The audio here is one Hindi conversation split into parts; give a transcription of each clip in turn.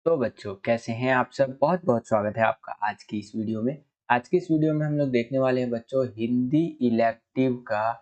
तो बच्चों कैसे हैं आप सब। बहुत बहुत स्वागत है आपका आज की इस वीडियो में। आज की इस वीडियो में हम लोग देखने वाले हैं बच्चों हिंदी इलेक्टिव का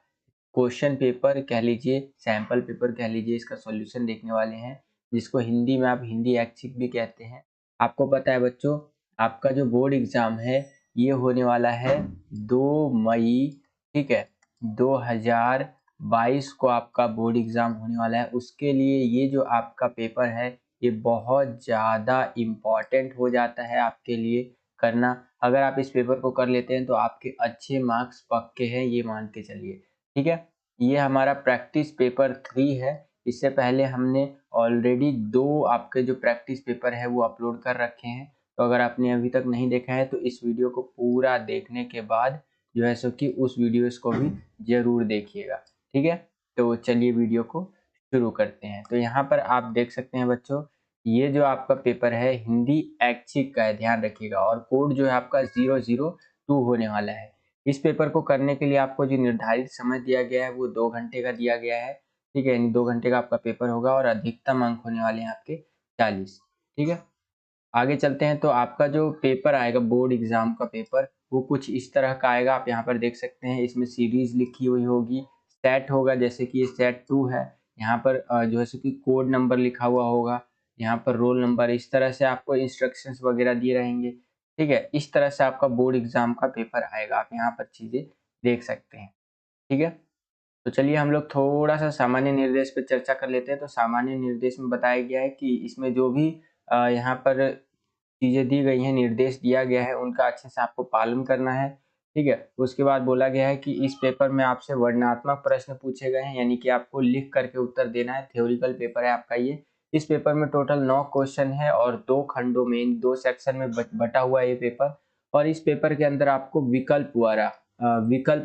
क्वेश्चन पेपर कह लीजिए, सैंपल पेपर कह लीजिए, इसका सॉल्यूशन देखने वाले हैं, जिसको हिंदी में आप हिंदी ऐच्छिक भी कहते हैं। आपको पता है बच्चों, आपका जो बोर्ड एग्जाम है ये होने वाला है 2 मई, ठीक है, 2022 को आपका बोर्ड एग्जाम होने वाला है। उसके लिए ये जो आपका पेपर है ये बहुत ज़्यादा इम्पॉर्टेंट हो जाता है आपके लिए करना। अगर आप इस पेपर को कर लेते हैं तो आपके अच्छे मार्क्स पक्के हैं, ये मान के चलिए, ठीक है। ये हमारा प्रैक्टिस पेपर 3 है। इससे पहले हमने ऑलरेडी 2 आपके जो प्रैक्टिस पेपर है वो अपलोड कर रखे हैं। तो अगर आपने अभी तक नहीं देखा है तो इस वीडियो को पूरा देखने के बाद जो है सो कि उस वीडियोस को भी ज़रूर देखिएगा, ठीक है। तो चलिए वीडियो को शुरू करते हैं। तो यहाँ पर आप देख सकते हैं बच्चों, ये जो आपका पेपर है हिंदी ऐच्छिक का है, ध्यान रखिएगा, और कोड जो है आपका 002 होने वाला है। इस पेपर को करने के लिए आपको जो निर्धारित समय दिया गया है वो 2 घंटे का दिया गया है, ठीक है। यानी 2 घंटे का आपका पेपर होगा और अधिकतम अंक होने वाले हैं आपके 40, ठीक है। आगे चलते हैं। तो आपका जो पेपर आएगा बोर्ड एग्जाम का पेपर वो कुछ इस तरह का आएगा। आप यहाँ पर देख सकते हैं, इसमें सीरीज लिखी हुई होगी, सेट होगा, जैसे कि ये सेट 2 है। यहाँ पर जो है सो कि कोड नंबर लिखा हुआ होगा, यहाँ पर रोल नंबर, इस तरह से आपको इंस्ट्रक्शंस वगैरह दिए रहेंगे, ठीक है। इस तरह से आपका बोर्ड एग्जाम का पेपर आएगा, आप यहाँ पर चीज़ें देख सकते हैं, ठीक है। तो चलिए हम लोग थोड़ा सा सामान्य निर्देश पे चर्चा कर लेते हैं। तो सामान्य निर्देश में बताया गया है कि इसमें जो भी यहाँ पर चीज़ें दी गई हैं, निर्देश दिया गया है, उनका अच्छे से आपको पालन करना है, ठीक है। उसके बाद बोला गया है कि इस पेपर में आपसे वर्णनात्मक प्रश्न पूछे गए हैं, यानी कि आपको लिख करके उत्तर देना है। थ्योरिकल पेपर है आपका ये। इस पेपर में टोटल 9 क्वेश्चन है और 2 खंडों में, 2 सेक्शन में बटा हुआ है ये पेपर। और इस पेपर के अंदर आपको विकल्प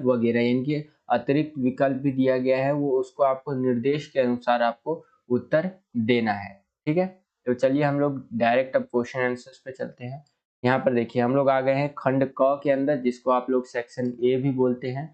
वगैरह यानी कि अतिरिक्त विकल्प भी दिया गया है, वो उसको आपको निर्देश के अनुसार आपको उत्तर देना है, ठीक है। तो चलिए हम लोग डायरेक्ट अब क्वेश्चन आंसर्स पे चलते हैं। यहाँ पर देखिए हम लोग आ गए हैं खंड क के अंदर, जिसको आप लोग सेक्शन ए भी बोलते हैं।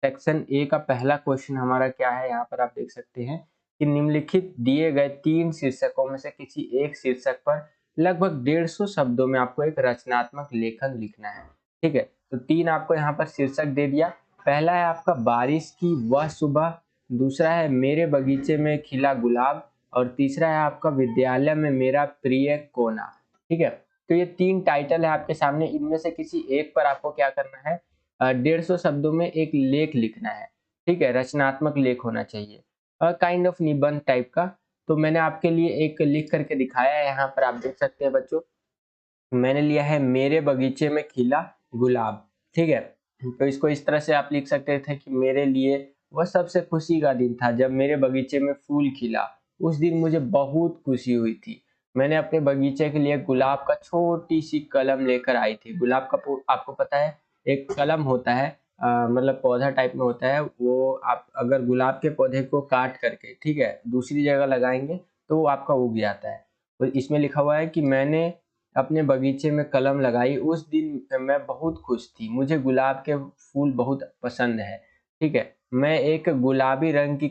सेक्शन ए का पहला क्वेश्चन हमारा क्या है, यहाँ पर आप देख सकते हैं कि निम्नलिखित दिए गए 3 शीर्षकों में से किसी एक शीर्षक पर लगभग 150 शब्दों में आपको एक रचनात्मक लेखन लिखना है, ठीक है। तो 3 आपको यहाँ पर शीर्षक दे दिया। पहला है आपका बारिश की वह सुबह, दूसरा है मेरे बगीचे में खिला गुलाब, और तीसरा है आपका विद्यालय में मेरा प्रिय कोना, ठीक है। तो ये 3 टाइटल है आपके सामने, इनमें से किसी एक पर आपको क्या करना है, 150 शब्दों में एक लेख लिखना है, ठीक है। रचनात्मक लेख होना चाहिए, काइंड ऑफ निबंध टाइप का। तो मैंने आपके लिए एक लिख करके दिखाया है, यहाँ पर आप देख सकते हैं बच्चों। मैंने लिया है मेरे बगीचे में खिला गुलाब, ठीक है। तो इसको इस तरह से आप लिख सकते थे कि मेरे लिए वह सबसे खुशी का दिन था जब मेरे बगीचे में फूल खिला, उस दिन मुझे बहुत खुशी हुई थी। मैंने अपने बगीचे के लिए गुलाब का छोटी सी कलम लेकर आई थी। गुलाब का आपको पता है एक कलम होता है, मतलब पौधा टाइप में होता है वो। आप अगर गुलाब के पौधे को काट करके, ठीक है, दूसरी जगह लगाएंगे तो वो आपका उग जाता है। तो इसमें लिखा हुआ है कि मैंने अपने बगीचे में कलम लगाई, उस दिन मैं बहुत खुश थी, मुझे गुलाब के फूल बहुत पसंद है, ठीक है। मैं एक गुलाबी रंग की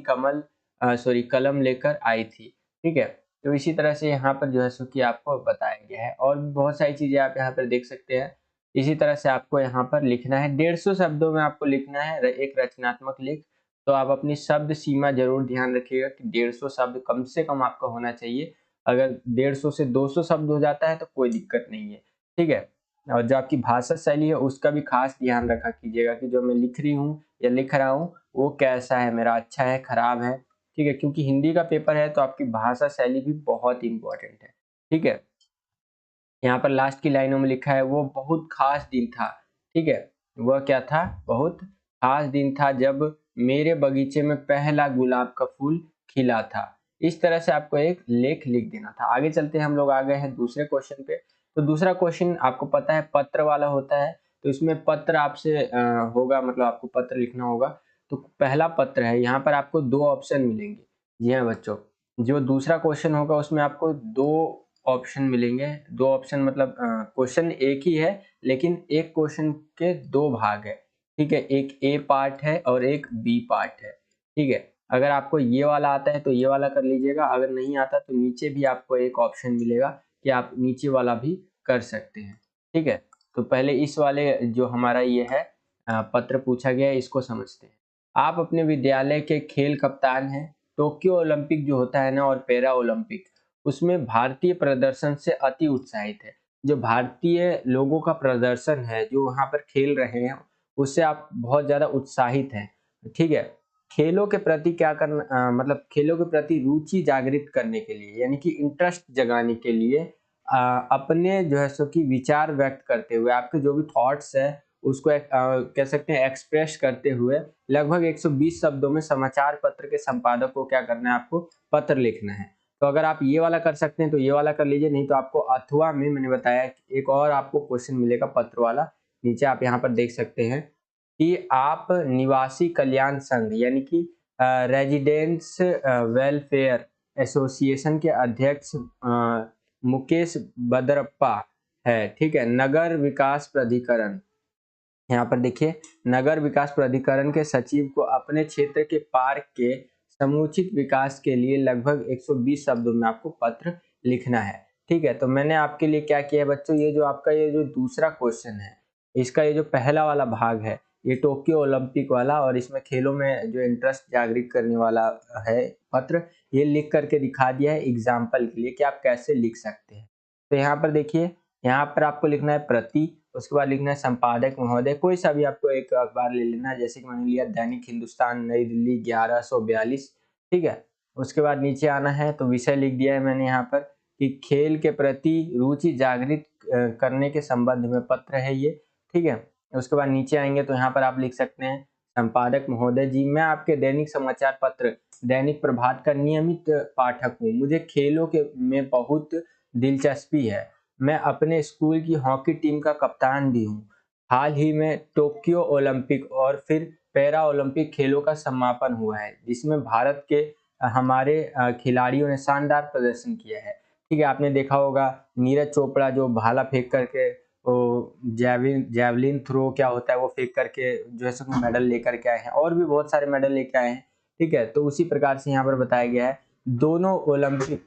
कलम लेकर आई थी, ठीक है। तो इसी तरह से यहाँ पर जो है सो कि आपको बताया गया है, और भी बहुत सारी चीजें आप यहाँ पर देख सकते हैं। इसी तरह से आपको यहाँ पर लिखना है, 150 शब्दों में आपको लिखना है एक रचनात्मक लेख। तो आप अपनी शब्द सीमा जरूर ध्यान रखिएगा कि 150 शब्द कम से कम आपका होना चाहिए। अगर 150 से 200 शब्द हो जाता है तो कोई दिक्कत नहीं है, ठीक है। और जो आपकी भाषा शैली है उसका भी खास ध्यान रखा कीजिएगा कि जो मैं लिख रही हूँ या लिख रहा हूँ वो कैसा है, मेरा अच्छा है, खराब है, ठीक है। क्योंकि हिंदी का पेपर है तो आपकी भाषा शैली भी बहुत इंपॉर्टेंट है, ठीक है। यहाँ पर लास्ट की लाइनों में लिखा है वो बहुत खास दिन था, ठीक है। वह क्या था, बहुत खास दिन था जब मेरे बगीचे में पहला गुलाब का फूल खिला था। इस तरह से आपको एक लेख लिख देना था। आगे चलते हैं, हम लोग आ गए हैं दूसरे क्वेश्चन पे। तो दूसरा क्वेश्चन आपको पता है पत्र वाला होता है। तो इसमें पत्र आपसे होगा, मतलब आपको पत्र लिखना होगा। तो पहला पत्र है, यहाँ पर आपको 2 ऑप्शन मिलेंगे। जी हाँ बच्चों, जो दूसरा क्वेश्चन होगा उसमें आपको 2 ऑप्शन मिलेंगे। 2 ऑप्शन मतलब क्वेश्चन एक ही है लेकिन एक क्वेश्चन के 2 भाग है, ठीक है। एक ए पार्ट है और एक बी पार्ट है, ठीक है। अगर आपको ये वाला आता है तो ये वाला कर लीजिएगा, अगर नहीं आता तो नीचे भी आपको एक ऑप्शन मिलेगा कि आप नीचे वाला भी कर सकते हैं। ठीक है, तो पहले इस वाले जो हमारा ये है पत्र पूछा गया है, इसको समझते हैं। आप अपने विद्यालय के खेल कप्तान हैं। टोक्यो ओलंपिक जो होता है ना और पैरा ओलंपिक, उसमें भारतीय प्रदर्शन से अति उत्साहित है। जो भारतीय लोगों का प्रदर्शन है जो वहाँ पर खेल रहे हैं, उससे आप बहुत ज़्यादा उत्साहित हैं। ठीक है, खेलों के प्रति क्या करना मतलब खेलों के प्रति रुचि जागृत करने के लिए, यानी कि इंटरेस्ट जगाने के लिए अपने जो है सो कि विचार व्यक्त करते हुए, आपके जो भी थॉट्स है उसको कह सकते हैं एक्सप्रेस करते हुए लगभग 120 शब्दों में समाचार पत्र के संपादक को क्या करना है, आपको पत्र लिखना है। तो अगर आप ये वाला कर सकते हैं तो ये वाला कर लीजिए, नहीं तो आपको अथवा में मैंने बताया एक और आपको क्वेश्चन मिलेगा पत्र वाला, नीचे आप यहाँ पर देख सकते हैं कि आप निवासी कल्याण संघ यानी कि रेजिडेंट्स वेलफेयर एसोसिएशन के अध्यक्ष मुकेश बदरप्पा है। ठीक है, नगर विकास प्राधिकरण, यहाँ पर देखिए नगर विकास प्राधिकरण के सचिव को अपने क्षेत्र के पार्क के समुचित विकास के लिए लगभग 120 शब्दों में आपको पत्र लिखना है। ठीक है, तो मैंने आपके लिए क्या किया है बच्चों, ये जो आपका ये जो दूसरा क्वेश्चन है, इसका ये जो पहला वाला भाग है, ये टोक्यो ओलंपिक वाला और इसमें खेलों में जो इंटरेस्ट जागृत करने वाला है पत्र, ये लिख करके दिखा दिया है एग्जाम्पल के लिए कि आप कैसे लिख सकते हैं। तो यहाँ पर देखिए, यहाँ पर आपको लिखना है प्रति, उसके बाद लिखना है संपादक महोदय, कोई सा भी आपको एक अखबार ले लेना है, जैसे कि मैंने लिया दैनिक हिंदुस्तान नई दिल्ली 1142। ठीक है, उसके बाद नीचे आना है तो विषय लिख दिया है मैंने यहाँ पर कि खेल के प्रति रुचि जागृत करने के संबंध में पत्र है ये। ठीक है, उसके बाद नीचे आएंगे तो यहाँ पर आप लिख सकते हैं संपादक महोदय जी, मैं आपके दैनिक समाचार पत्र दैनिक प्रभात का नियमित पाठक हूँ। मुझे खेलों के में बहुत दिलचस्पी है। मैं अपने स्कूल की हॉकी टीम का कप्तान भी हूँ। हाल ही में टोक्यो ओलंपिक और फिर पैरा ओलंपिक खेलों का समापन हुआ है, जिसमें भारत के हमारे खिलाड़ियों ने शानदार प्रदर्शन किया है। ठीक है, आपने देखा होगा नीरज चोपड़ा जो भाला फेंक करके, वो जैवलिन थ्रो क्या होता है वो फेंक करके जो है सो मेडल लेकर के आए हैं, और भी बहुत सारे मेडल लेकर आए हैं। ठीक है, तो उसी प्रकार से यहाँ पर बताया गया है दोनों ओलंपिक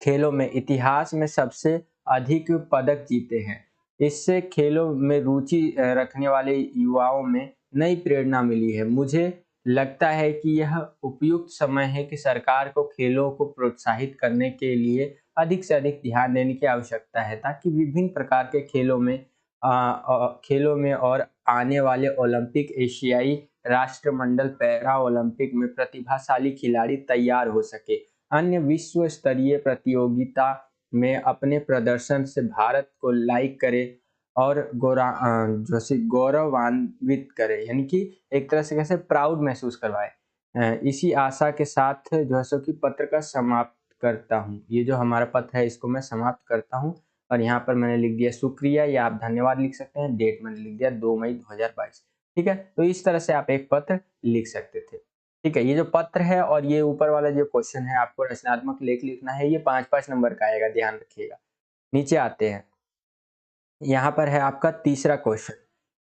खेलों में इतिहास में सबसे अधिक पदक जीते हैं। इससे खेलों में रुचि रखने वाले युवाओं में नई प्रेरणा मिली है। मुझे लगता है कि यह उपयुक्त समय है कि सरकार को खेलों को प्रोत्साहित करने के लिए अधिक से अधिक ध्यान देने की आवश्यकता है, ताकि विभिन्न प्रकार के खेलों में और आने वाले ओलंपिक, एशियाई राष्ट्रमंडल, पैरा ओलंपिक में प्रतिभाशाली खिलाड़ी तैयार हो सके। अन्य विश्व स्तरीय प्रतियोगिता में अपने प्रदर्शन से भारत को लाइक करे और गौरवान्वित करे, यानी कि एक तरह से कैसे प्राउड महसूस करवाए। इसी आशा के साथ जो है सो कि पत्र का समाप्त करता हूँ। ये जो हमारा पत्र है इसको मैं समाप्त करता हूँ, और यहाँ पर मैंने लिख दिया शुक्रिया, या आप धन्यवाद लिख सकते हैं। डेट मैंने लिख दिया 2 मई 2022। ठीक है, तो इस तरह से आप एक पत्र लिख सकते थे। ठीक है, ये जो पत्र है और ये ऊपर वाला जो क्वेश्चन है, आपको रचनात्मक लेख लिखना है, ये 5-5 नंबर का आएगा, ध्यान रखिएगा। नीचे आते हैं, यहाँ पर है आपका तीसरा क्वेश्चन।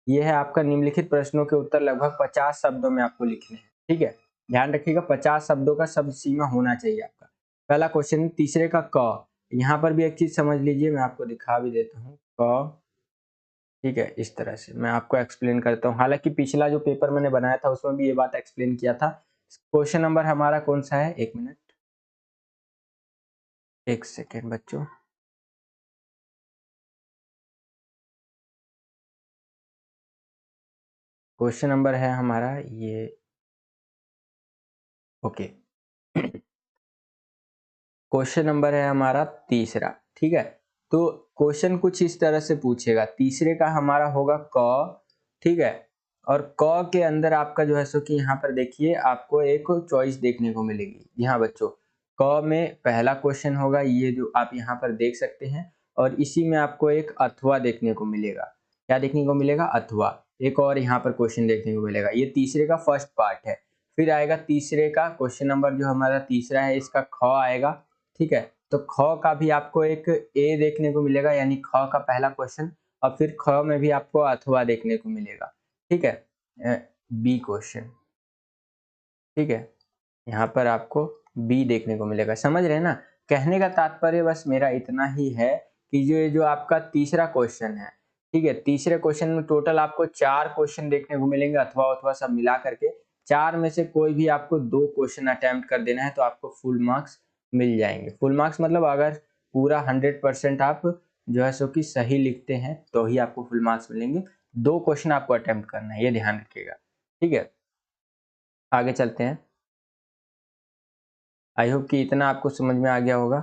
ये है आपका निम्नलिखित प्रश्नों के उत्तर लगभग 50 शब्दों में आपको लिखने हैं। ठीक है, ध्यान रखिएगा 50 शब्दों का शब्द सीमा होना चाहिए आपका। पहला क्वेश्चन तीसरे का क, यहाँ पर भी एक चीज समझ लीजिए, मैं आपको दिखा भी देता हूँ क। ठीक है, इस तरह से मैं आपको एक्सप्लेन करता हूँ। हालांकि पिछला जो पेपर मैंने बनाया था उसमें भी ये बात एक्सप्लेन किया था। क्वेश्चन नंबर हमारा कौन सा है, 1 मिनट, 1 सेकेंड बच्चों। क्वेश्चन नंबर है हमारा ये, ओके। क्वेश्चन नंबर है हमारा तीसरा। ठीक है, तो क्वेश्चन कुछ इस तरह से पूछेगा, तीसरे का हमारा होगा क। ठीक है, और क के अंदर आपका जो है सो कि यहाँ पर देखिए आपको एक चॉइस देखने को मिलेगी। जी हाँ बच्चों, क में पहला क्वेश्चन होगा ये जो आप यहाँ पर देख सकते हैं, और इसी में आपको एक अथवा देखने को मिलेगा। क्या देखने को मिलेगा, अथवा। एक और यहाँ पर क्वेश्चन देखने को मिलेगा, ये तीसरे का फर्स्ट पार्ट है। फिर आएगा तीसरे का क्वेश्चन नंबर जो हमारा तीसरा है, इसका ख आएगा। ठीक है, तो ख का भी आपको एक ए देखने को मिलेगा, यानी ख का पहला क्वेश्चन, और फिर ख में भी आपको अथवा देखने को मिलेगा। ठीक है, बी क्वेश्चन। ठीक है, यहाँ पर आपको बी देखने को मिलेगा, समझ रहे हैं ना। कहने का तात्पर्य बस मेरा इतना ही है कि जो आपका तीसरा क्वेश्चन है, ठीक है, तीसरे क्वेश्चन में टोटल आपको 4 क्वेश्चन देखने को मिलेंगे, अथवा सब मिला करके 4 में से कोई भी आपको 2 क्वेश्चन अटेम्प्ट कर देना है तो आपको फुल मार्क्स मिल जाएंगे। फुल मार्क्स मतलब अगर पूरा 100% आप जो है सो कि सही लिखते हैं तो ही आपको फुल मार्क्स मिलेंगे। 2 क्वेश्चन आपको अटेम्प्ट करना है, ये ध्यान रखिएगा, ठीक है। आगे चलते हैं। आई होप कि इतना आपको समझ में आ गया होगा।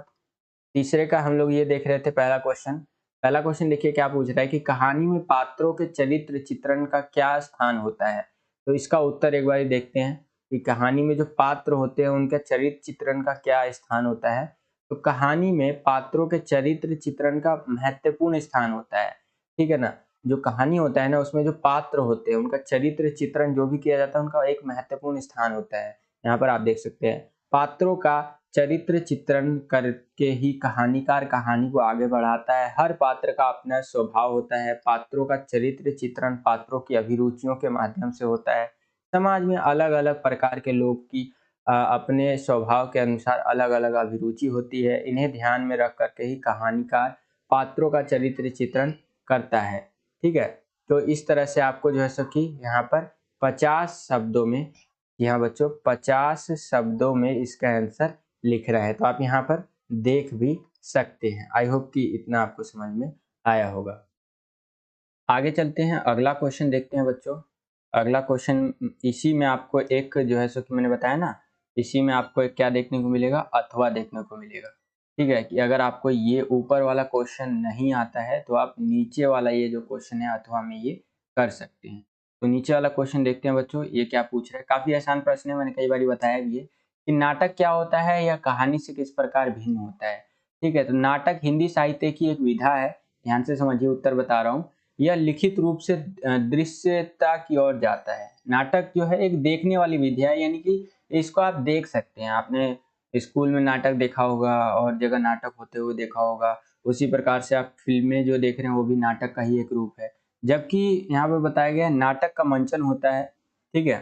तीसरे का हम लोग ये देख रहे थे पहला क्वेश्चन देखिए क्या पूछ रहा है कि कहानी में पात्रों के चरित्र चित्रण का क्या स्थान होता है। तो इसका उत्तर एक बार देखते हैं कि कहानी में जो पात्र होते हैं उनका चरित्र चित्रण का क्या स्थान होता है। तो कहानी में पात्रों के चरित्र चित्रण का महत्वपूर्ण स्थान होता है, ठीक है ना। जो कहानी होता है ना उसमें जो पात्र होते हैं उनका चरित्र चित्रण जो भी किया जाता है उनका एक महत्वपूर्ण स्थान होता है। यहाँ पर आप देख सकते हैं पात्रों का चरित्र चित्रण करके ही कहानीकार कहानी को आगे बढ़ाता है। हर पात्र का अपना स्वभाव होता है। पात्रों का चरित्र चित्रण पात्रों की अभिरुचियों के माध्यम से होता है। समाज में अलग अलग प्रकार के लोग की अपने स्वभाव के अनुसार अलग अलग अभिरुचि होती है। इन्हें ध्यान में रख करके ही कहानीकार पात्रों का चरित्र चित्रण करता है, ठीक है। तो इस तरह से आपको जो है सो कि यहाँ पर 50 शब्दों में, जी हाँ बच्चों 50 शब्दों में इसका आंसर लिख रहा है। तो आप यहाँ पर देख भी सकते हैं। आई होप कि इतना आपको समझ में आया होगा। आगे चलते हैं, अगला क्वेश्चन देखते हैं बच्चों। अगला क्वेश्चन इसी में आपको एक जो है सो कि मैंने बताया ना, इसी में आपको एक क्या देखने को मिलेगा, अथवा देखने को मिलेगा, ठीक है। कि अगर आपको ये ऊपर वाला क्वेश्चन नहीं आता है तो आप नीचे वाला ये जो क्वेश्चन है अथवा में ये कर सकते हैं। तो नीचे वाला क्वेश्चन देखते हैं बच्चों, ये क्या पूछ रहा है। काफी आसान प्रश्न है, मैंने कई बार बताया भी है कि नाटक क्या होता है या कहानी से किस प्रकार भिन्न होता है, ठीक है। तो नाटक हिंदी साहित्य की एक विधा है, ध्यान से समझिए, उत्तर बता रहा हूँ। यह लिखित रूप से दृश्यता की ओर जाता है। नाटक जो है एक देखने वाली विधा है, यानी कि इसको आप देख सकते हैं। आपने स्कूल में नाटक देखा होगा और जगह नाटक होते हुए देखा होगा, उसी प्रकार से आप फिल्में जो देख रहे हैं वो भी नाटक का ही एक रूप है। जबकि यहाँ पर बताया गया है नाटक का मंचन होता है, ठीक है,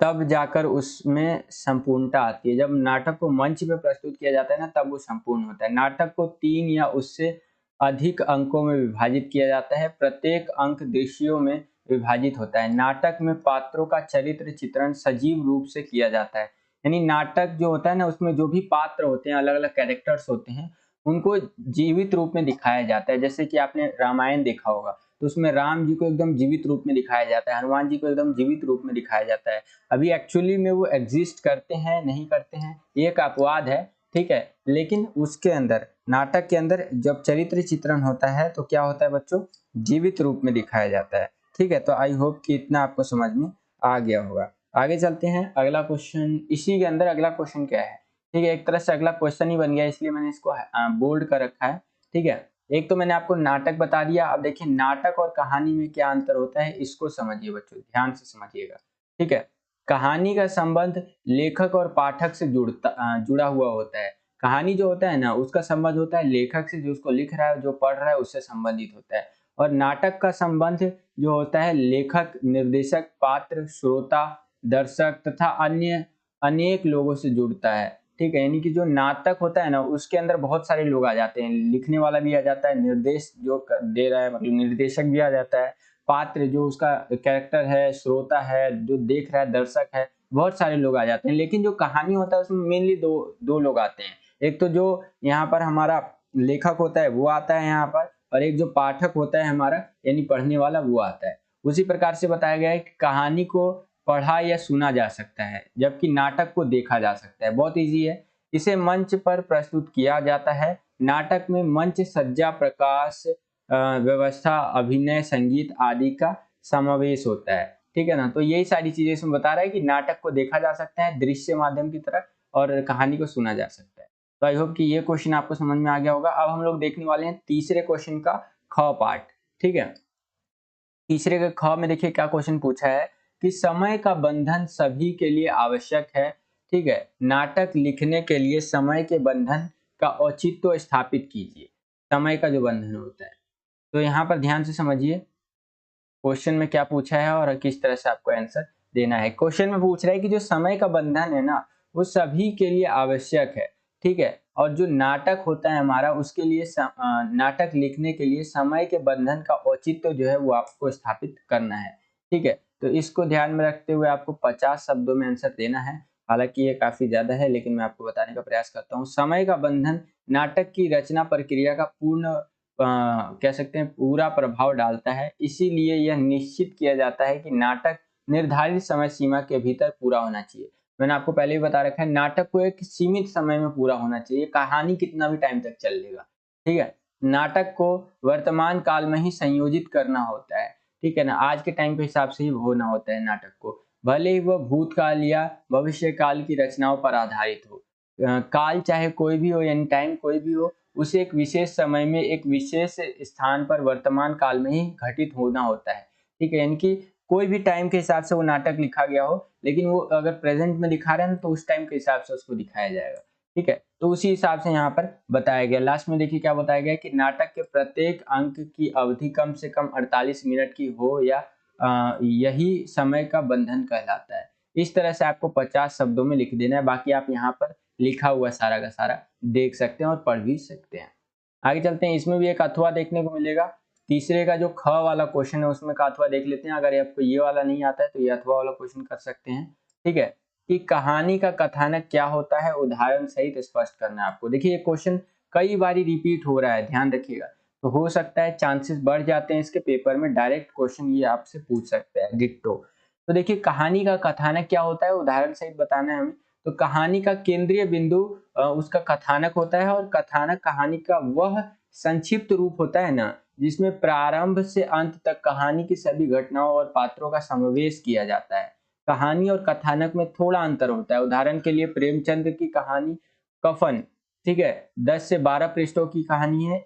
तब जाकर उसमें संपूर्णता आती है। जब नाटक को मंच पे प्रस्तुत किया जाता है ना तब वो संपूर्ण होता है। नाटक को 3 या उससे अधिक अंकों में विभाजित किया जाता है। प्रत्येक अंक दृश्यों में विभाजित होता है। नाटक में पात्रों का चरित्र चित्रण सजीव रूप से किया जाता है। यानी नाटक जो होता है ना उसमें जो भी पात्र होते हैं, अलग अलग कैरेक्टर्स होते हैं, उनको जीवित रूप में दिखाया जाता है। जैसे कि आपने रामायण देखा होगा तो उसमें राम जी को एकदम जीवित रूप में दिखाया जाता है, हनुमान जी को एकदम जीवित रूप में दिखाया जाता है। अभी एक्चुअली में वो एग्जिस्ट करते हैं नहीं करते हैं ये एक अपवाद है, ठीक है। लेकिन उसके अंदर नाटक के अंदर जब चरित्र चित्रण होता है तो क्या होता है बच्चों, जीवित रूप में दिखाया जाता है, ठीक है। तो आई होप कि इतना आपको समझ में आ गया होगा। आगे चलते हैं, अगला क्वेश्चन इसी के अंदर अगला क्वेश्चन क्या है, ठीक है। एक तरह से अगला क्वेश्चन ही बन गया इसलिए मैंने इसको बोल्ड कर रखा है, ठीक है। एक तो मैंने आपको नाटक बता दिया। अब देखिए नाटक और कहानी में क्या अंतर होता है, इसको समझिए बच्चों, ध्यान से समझिएगा, ठीक है। कहानी का संबंध लेखक और पाठक से जुड़ा हुआ होता है। कहानी जो होता है ना उसका संबंध होता है लेखक से, जो उसको लिख रहा है, जो पढ़ रहा है उससे संबंधित होता है। और नाटक का संबंध जो होता है लेखक, निर्देशक, पात्र, श्रोता, दर्शक तथा अन्य अनेक लोगों से जुड़ता है, ठीक है। यानी कि जो नाटक होता है ना उसके अंदर बहुत सारे लोग आ जाते हैं, लिखने वाला भी आ जाता है, निर्देश जो दे रहा है मतलब निर्देशक भी आ जाता है, पात्र जो उसका कैरेक्टर है, श्रोता है जो देख रहा है, दर्शक है, बहुत सारे लोग आ जाते हैं। लेकिन जो कहानी होता है उसमें मेनली दो लोग आते हैं। एक तो जो यहाँ पर हमारा लेखक होता है वो आता है यहाँ पर, और एक जो पाठक होता है हमारा यानी पढ़ने वाला वो आता है। उसी प्रकार से बताया गया है कि कहानी को पढ़ा या सुना जा सकता है जबकि नाटक को देखा जा सकता है। बहुत इजी है, इसे मंच पर प्रस्तुत किया जाता है। नाटक में मंच सज्जा, प्रकाश व्यवस्था, अभिनय, संगीत आदि का समावेश होता है, ठीक है ना। तो यही सारी चीजें इसमें बता रहा है कि नाटक को देखा जा सकता है दृश्य माध्यम की तरह और कहानी को सुना जा सकता है। तो आई होप कि ये क्वेश्चन आपको समझ में आ गया होगा। अब हम लोग देखने वाले हैं तीसरे क्वेश्चन का ख पार्ट, ठीक है। तीसरे के ख में देखिए क्या क्वेश्चन पूछा है कि समय का बंधन सभी के लिए आवश्यक है, ठीक है। नाटक लिखने के लिए समय के बंधन का औचित्य स्थापित कीजिए। समय का जो बंधन होता है, तो यहाँ पर ध्यान से समझिए क्वेश्चन में क्या पूछा है और किस तरह से आपको आंसर देना है। क्वेश्चन में पूछ रहा है कि जो समय का बंधन है ना वो सभी के लिए आवश्यक है। ठीक है। और जो नाटक होता है हमारा, उसके लिए नाटक लिखने के लिए समय के बंधन का औचित्य जो है वो आपको स्थापित करना है, ठीक है। तो इसको ध्यान में रखते हुए आपको 50 शब्दों में आंसर देना है। हालांकि ये काफी ज्यादा है, लेकिन मैं आपको बताने का प्रयास करता हूँ। समय का बंधन नाटक की रचना प्रक्रिया का कह सकते हैं पूरा प्रभाव डालता है। इसीलिए यह निश्चित किया जाता है कि नाटक निर्धारित समय सीमा के भीतर पूरा होना चाहिए। मैंने आपको पहले ही बता रखा है, नाटक को एक सीमित समय में पूरा होना चाहिए। कहानी कितना भी टाइम तक चल लेगा, ठीक है। नाटक को वर्तमान काल में ही संयोजित करना होता है, ठीक है ना। आज के टाइम के हिसाब से ही होना होता है नाटक को, भले ही वह भूतकाल या भविष्य काल की रचनाओं पर आधारित हो। काल चाहे कोई भी हो, यानी टाइम कोई भी हो, उसे एक विशेष समय में एक विशेष स्थान पर वर्तमान काल में ही घटित होना होता है, ठीक है। यानी कि कोई भी टाइम के हिसाब से वो नाटक लिखा गया हो, लेकिन वो अगर प्रेजेंट में दिखा रहे हैं तो उस टाइम के हिसाब से उसको दिखाया जाएगा, ठीक है। तो उसी हिसाब से यहाँ पर बताया गया। लास्ट में देखिए क्या बताया गया कि नाटक के प्रत्येक अंक की अवधि कम से कम 48 मिनट की हो या यही समय का बंधन कहलाता है। इस तरह से आपको 50 शब्दों में लिख देना है। बाकी आप यहाँ पर लिखा हुआ सारा का सारा देख सकते हैं और पढ़ भी सकते हैं। आगे चलते हैं, इसमें भी एक अथवा देखने को मिलेगा। तीसरे का जो ख वाला क्वेश्चन है उसमें का अथवा देख लेते हैं। अगर आपको ये वाला नहीं आता है तो ये अथवा वाला क्वेश्चन कर सकते हैं, ठीक है। कि कहानी का कथानक क्या होता है, उदाहरण सहित स्पष्ट करना है आपको। देखिए ये क्वेश्चन कई बार रिपीट हो रहा है, ध्यान रखिएगा। तो हो सकता है चांसेस बढ़ जाते हैं इसके पेपर में डायरेक्ट क्वेश्चन ये आपसे पूछ सकते हैं डिट्टो। तो देखिए कहानी का कथानक क्या होता है, उदाहरण सहित बताना है हमें। तो कहानी का केंद्रीय बिंदु उसका कथानक होता है, और कथानक कहानी का वह संक्षिप्त रूप होता है ना, जिसमें प्रारंभ से अंत तक कहानी की सभी घटनाओं और पात्रों का समावेश किया जाता है। कहानी और कथानक में थोड़ा अंतर होता है। उदाहरण के लिए प्रेमचंद की कहानी कफन, ठीक है, 10 से 12 पृष्ठों की कहानी है।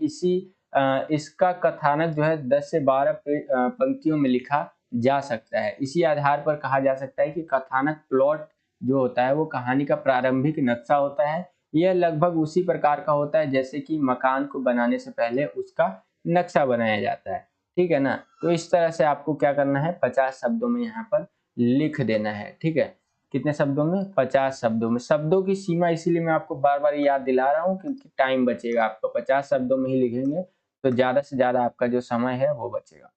इसका कथानक जो है 10 से 12 पंक्तियों में लिखा जा सकता है। इसी आधार पर कहा जा सकता है कि कथानक प्लॉट जो होता है वो कहानी का प्रारंभिक नक्शा होता है। यह लगभग उसी प्रकार का होता है जैसे कि मकान को बनाने से पहले उसका नक्शा बनाया जाता है, ठीक है ना। तो इस तरह से आपको क्या करना है, 50 शब्दों में यहाँ पर लिख देना है, ठीक है। कितने शब्दों में, 50 शब्दों में। शब्दों की सीमा इसीलिए मैं आपको बार बार याद दिला रहा हूँ क्योंकि टाइम बचेगा आपका। 50 शब्दों में ही लिखेंगे तो ज्यादा से ज्यादा आपका जो समय है वो बचेगा।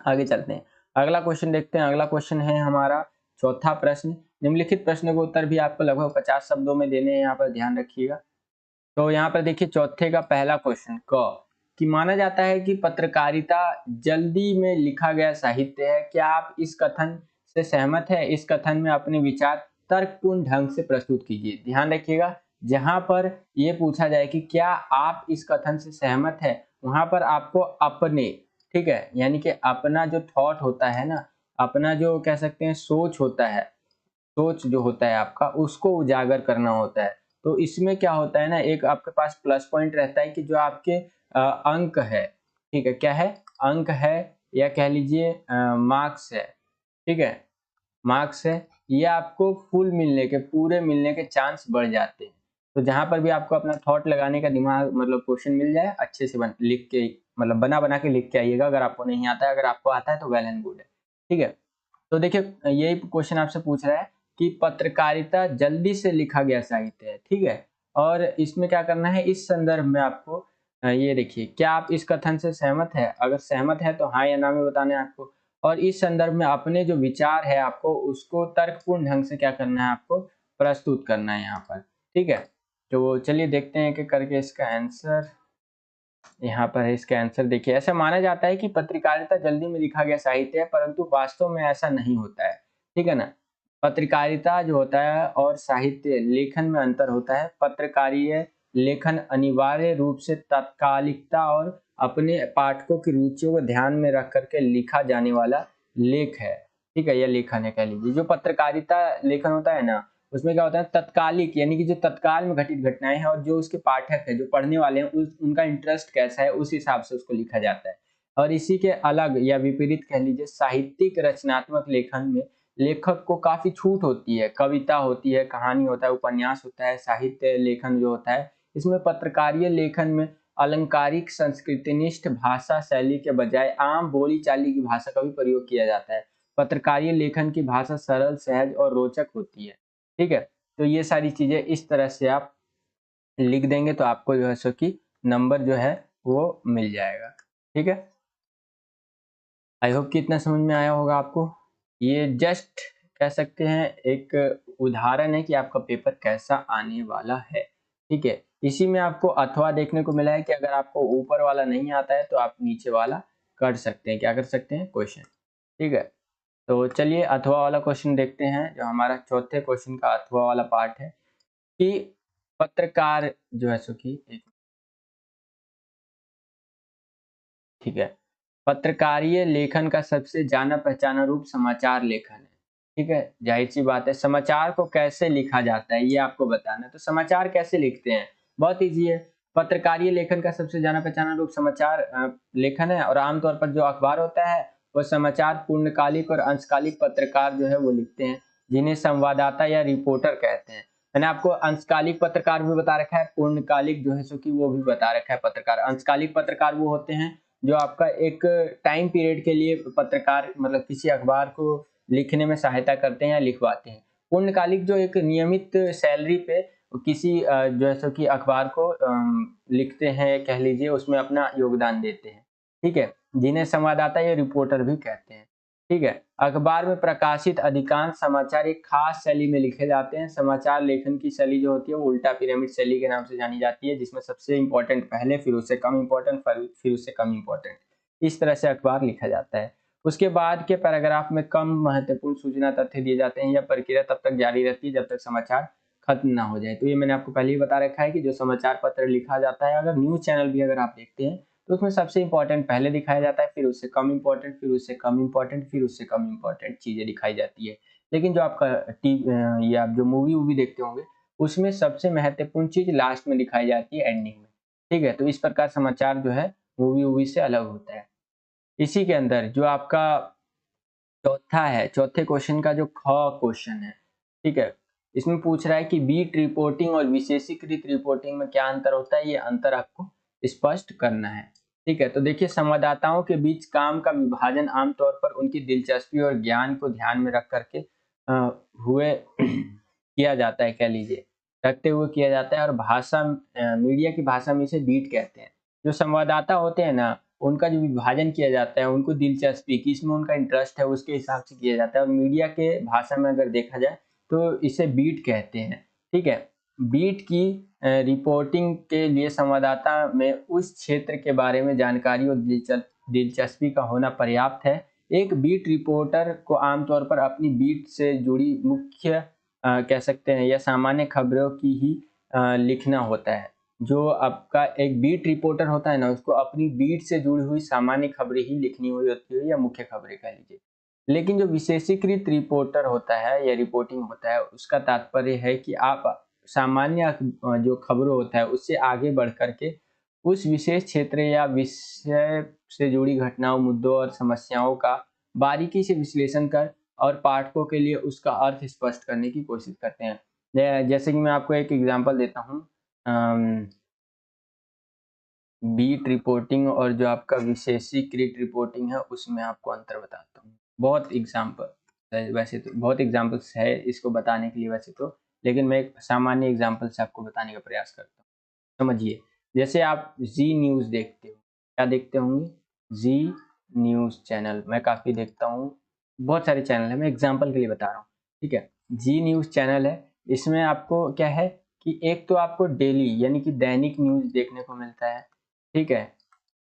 आगे चलते हैं, अगला क्वेश्चन देखते हैं। अगला क्वेश्चन है हमारा चौथा प्रश्न। निम्नलिखित प्रश्न को उत्तर भी आपको लगभग 50 शब्दों में देने हैं, यहाँ पर ध्यान रखिएगा। तो यहाँ पर देखिए चौथे का पहला क्वेश्चन क, कि माना जाता है कि पत्रकारिता जल्दी में लिखा गया साहित्य है। क्या आप इस कथन से सहमत है? इस कथन में अपने विचार तर्कपूर्ण ढंग से प्रस्तुत कीजिए। ध्यान रखिएगा, जहां पर ये पूछा जाए कि क्या आप इस कथन से सहमत है, वहां पर आपको अपने, ठीक है, यानी कि अपना जो थॉट होता है ना, अपना जो कह सकते हैं सोच होता है, सोच जो होता है आपका, उसको उजागर करना होता है। तो इसमें क्या होता है ना, एक आपके पास प्लस पॉइंट रहता है कि जो आपके अंक है, ठीक है, क्या है, अंक है, या कह लीजिए मार्क्स है, ठीक है, मार्क्स है, ये आपको फुल मिलने के, पूरे मिलने के चांस बढ़ जाते हैं। तो जहां पर भी आपको अपना थॉट लगाने का दिमाग, मतलब क्वेश्चन मिल जाए, अच्छे से लिख के, मतलब बना बना के लिख के आइएगा। अगर आपको नहीं आता है, अगर आपको आता है तो वेल एंड गुड है, ठीक है। तो देखिए यही क्वेश्चन आपसे पूछ रहा है कि पत्रकारिता जल्दी से लिखा गया साहित्य है, ठीक है। और इसमें क्या करना है, इस संदर्भ में आपको ये देखिए, क्या आप इस कथन से सहमत है? अगर सहमत है तो हाँ या ना में बताना है आपको। और इस संदर्भ में अपने जो विचार है आपको उसको तर्कपूर्ण ढंग से क्या करना है, आपको प्रस्तुत करना है यहाँ पर, ठीक है। तो चलिए देखते हैं कि करके इसका आंसर यहाँ पर है। इसका आंसर देखिए, ऐसा माना जाता है कि पत्रकारिता जल्दी में लिखा गया साहित्य है, परंतु वास्तव में ऐसा नहीं होता है, ठीक है ना। पत्रकारिता जो होता है और साहित्य लेखन में अंतर होता है। पत्रकारीय लेखन अनिवार्य रूप से तात्कालिकता और अपने पाठकों की रुचियों को ध्यान में रख करके लिखा जाने वाला लेख है, ठीक है, यह लेखन है कह लीजिए। जो पत्रकारिता लेखन होता है ना, उसमें क्या होता है, तत्कालिक, यानी कि जो तत्काल में घटित घटनाएं हैं और जो उसके पाठक है, जो पढ़ने वाले हैं, उनका इंटरेस्ट कैसा है उस हिसाब से उसको लिखा जाता है। और इसी के अलग या विपरीत कह लीजिए, साहित्यिक रचनात्मक लेखन में लेखक को काफी छूट होती है। कविता होती है, कहानी होता है, उपन्यास होता है, साहित्य लेखन जो होता है, इसमें पत्रकारीय लेखन में अलंकारिक संस्कृतिनिष्ठ भाषा शैली के बजाय आम बोली चाली की भाषा का भी प्रयोग किया जाता है। पत्रकारीय लेखन की भाषा सरल, सहज और रोचक होती है, ठीक है। तो ये सारी चीजें इस तरह से आप लिख देंगे तो आपको जो है सो कि नंबर जो है वो मिल जाएगा। ठीक है, आई होप कि इतना समझ में आया होगा आपको। ये जस्ट कह सकते हैं एक उदाहरण है कि आपका पेपर कैसा आने वाला है। ठीक है, इसी में आपको अथवा देखने को मिला है कि अगर आपको ऊपर वाला नहीं आता है तो आप नीचे वाला कर सकते हैं। क्या कर सकते हैं? क्वेश्चन। ठीक है, तो चलिए अथवा वाला क्वेश्चन देखते हैं, जो हमारा चौथे क्वेश्चन का अथवा वाला पार्ट है कि पत्रकार जो है सो कि ठीक है, पत्रकारीय लेखन का सबसे जाना पहचाना रूप समाचार लेखन है। ठीक है, जाहिर सी बात है, समाचार को कैसे लिखा जाता है ये आपको बताना है। तो समाचार कैसे लिखते हैं? बहुत इजी है। पत्रकारीय लेखन का सबसे जाना पहचाना रूप समाचार लेखन है, और आमतौर पर जो अखबार होता है वो समाचार पूर्णकालिक और अंशकालिक पत्रकार जो है वो लिखते हैं, जिन्हें संवाददाता या रिपोर्टर कहते हैं। मैंने आपको अंशकालिक पत्रकार भी बता रखा है, पूर्णकालिक जो है सो कि वो भी बता रखा है पत्रकार। अंशकालिक पत्रकार वो होते हैं जो आपका एक टाइम पीरियड के लिए पत्रकार मतलब किसी अखबार को लिखने में सहायता करते हैं या लिखवाते हैं। पूर्णकालिक जो एक नियमित सैलरी पे किसी जो है सो कि अखबार को लिखते हैं, कह लीजिए उसमें अपना योगदान देते हैं। ठीक है, जिन्हें संवाददाता या रिपोर्टर भी कहते हैं। ठीक है, अखबार में प्रकाशित अधिकांश समाचार एक खास शैली में लिखे जाते हैं। समाचार लेखन की शैली जो होती है वो उल्टा पिरामिड शैली के नाम से जानी जाती है, जिसमें सबसे इंपॉर्टेंट पहले, फिर उससे कम इंपॉर्टेंट, फिर उससे कम इंपॉर्टेंट, इस तरह से अखबार लिखा जाता है। उसके बाद के पैराग्राफ में कम महत्वपूर्ण सूचना तथ्य दिए जाते हैं। यह प्रक्रिया तब तक जारी रहती है जब तक समाचार खत्म ना हो जाए। तो ये मैंने आपको पहले ही बता रखा है कि जो समाचार पत्र लिखा जाता है, अगर न्यूज चैनल भी अगर आप देखते हैं तो उसमें सबसे इंपॉर्टेंट पहले दिखाया जाता है, फिर उससे कम इंपॉर्टेंट, फिर उससे कम इंपॉर्टेंट, फिर उससे कम इंपॉर्टेंट चीजें दिखाई जाती है। लेकिन जो आपका या आप जो मूवी वूवी देखते होंगे उसमें सबसे महत्वपूर्ण चीज लास्ट में दिखाई जाती है, एंडिंग में। ठीक है, तो इस प्रकार समाचार जो है मूवी वूवी से अलग होता है। इसी के अंदर जो आपका चौथा है, चौथे क्वेश्चन का जो ख क्वेश्चन है, ठीक है, इसमें पूछ रहा है कि बीट रिपोर्टिंग और विशेषीकृत रिपोर्टिंग में क्या अंतर होता है, ये अंतर आपको स्पष्ट करना है। ठीक है, तो देखिए, संवाददाताओं के बीच काम का विभाजन आमतौर पर उनकी दिलचस्पी और ज्ञान को ध्यान में रख करके हुए किया जाता है, कह लीजिए रखते हुए किया जाता है, और भाषा मीडिया की भाषा में इसे बीट कहते हैं। जो संवाददाता होते हैं ना, उनका जो विभाजन किया जाता है, उनको दिलचस्पी किसमें उनका इंटरेस्ट है उसके हिसाब से किया जाता है, और मीडिया के भाषा में अगर देखा जाए तो इसे बीट कहते हैं। ठीक है, बीट की रिपोर्टिंग के लिए संवाददाता में उस क्षेत्र के बारे में जानकारी और दिलचस्पी का होना पर्याप्त है। एक बीट रिपोर्टर को आमतौर पर अपनी बीट से जुड़ी मुख्य कह सकते हैं या सामान्य खबरों की ही लिखना होता है। जो आपका एक बीट रिपोर्टर होता है ना, उसको अपनी बीट से जुड़ी हुई सामान्य खबरें ही लिखनी हुई होती है, या मुख्य खबरें कह लीजिए। लेकिन जो विशेषीकृत रिपोर्टर होता है या रिपोर्टिंग होता है, उसका तात्पर्य है कि आप सामान्य जो खबरों होता है उससे आगे बढ़ करके उस विशेष क्षेत्र या विषय से जुड़ी घटनाओं, मुद्दों और समस्याओं का बारीकी से विश्लेषण कर और पाठकों के लिए उसका अर्थ स्पष्ट करने की कोशिश करते हैं। जैसे कि मैं आपको एक एग्जांपल देता हूँ, बीट रिपोर्टिंग और जो आपका विशेषीकृत रिपोर्टिंग है उसमें आपको अंतर बताता हूँ। बहुत एग्जांपल, वैसे तो बहुत एग्जांपल्स है इसको बताने के लिए वैसे तो, लेकिन मैं एक सामान्य एग्जांपल से आपको बताने का प्रयास करता हूँ। समझिए, जैसे आप जी न्यूज़ देखते हो, क्या देखते होंगे? जी न्यूज़ चैनल मैं काफ़ी देखता हूँ, बहुत सारे चैनल है, मैं एग्जांपल के लिए बता रहा हूँ। ठीक है, जी न्यूज़ चैनल है, इसमें आपको क्या है कि एक तो आपको डेली यानी कि दैनिक न्यूज़ देखने को मिलता है। ठीक है,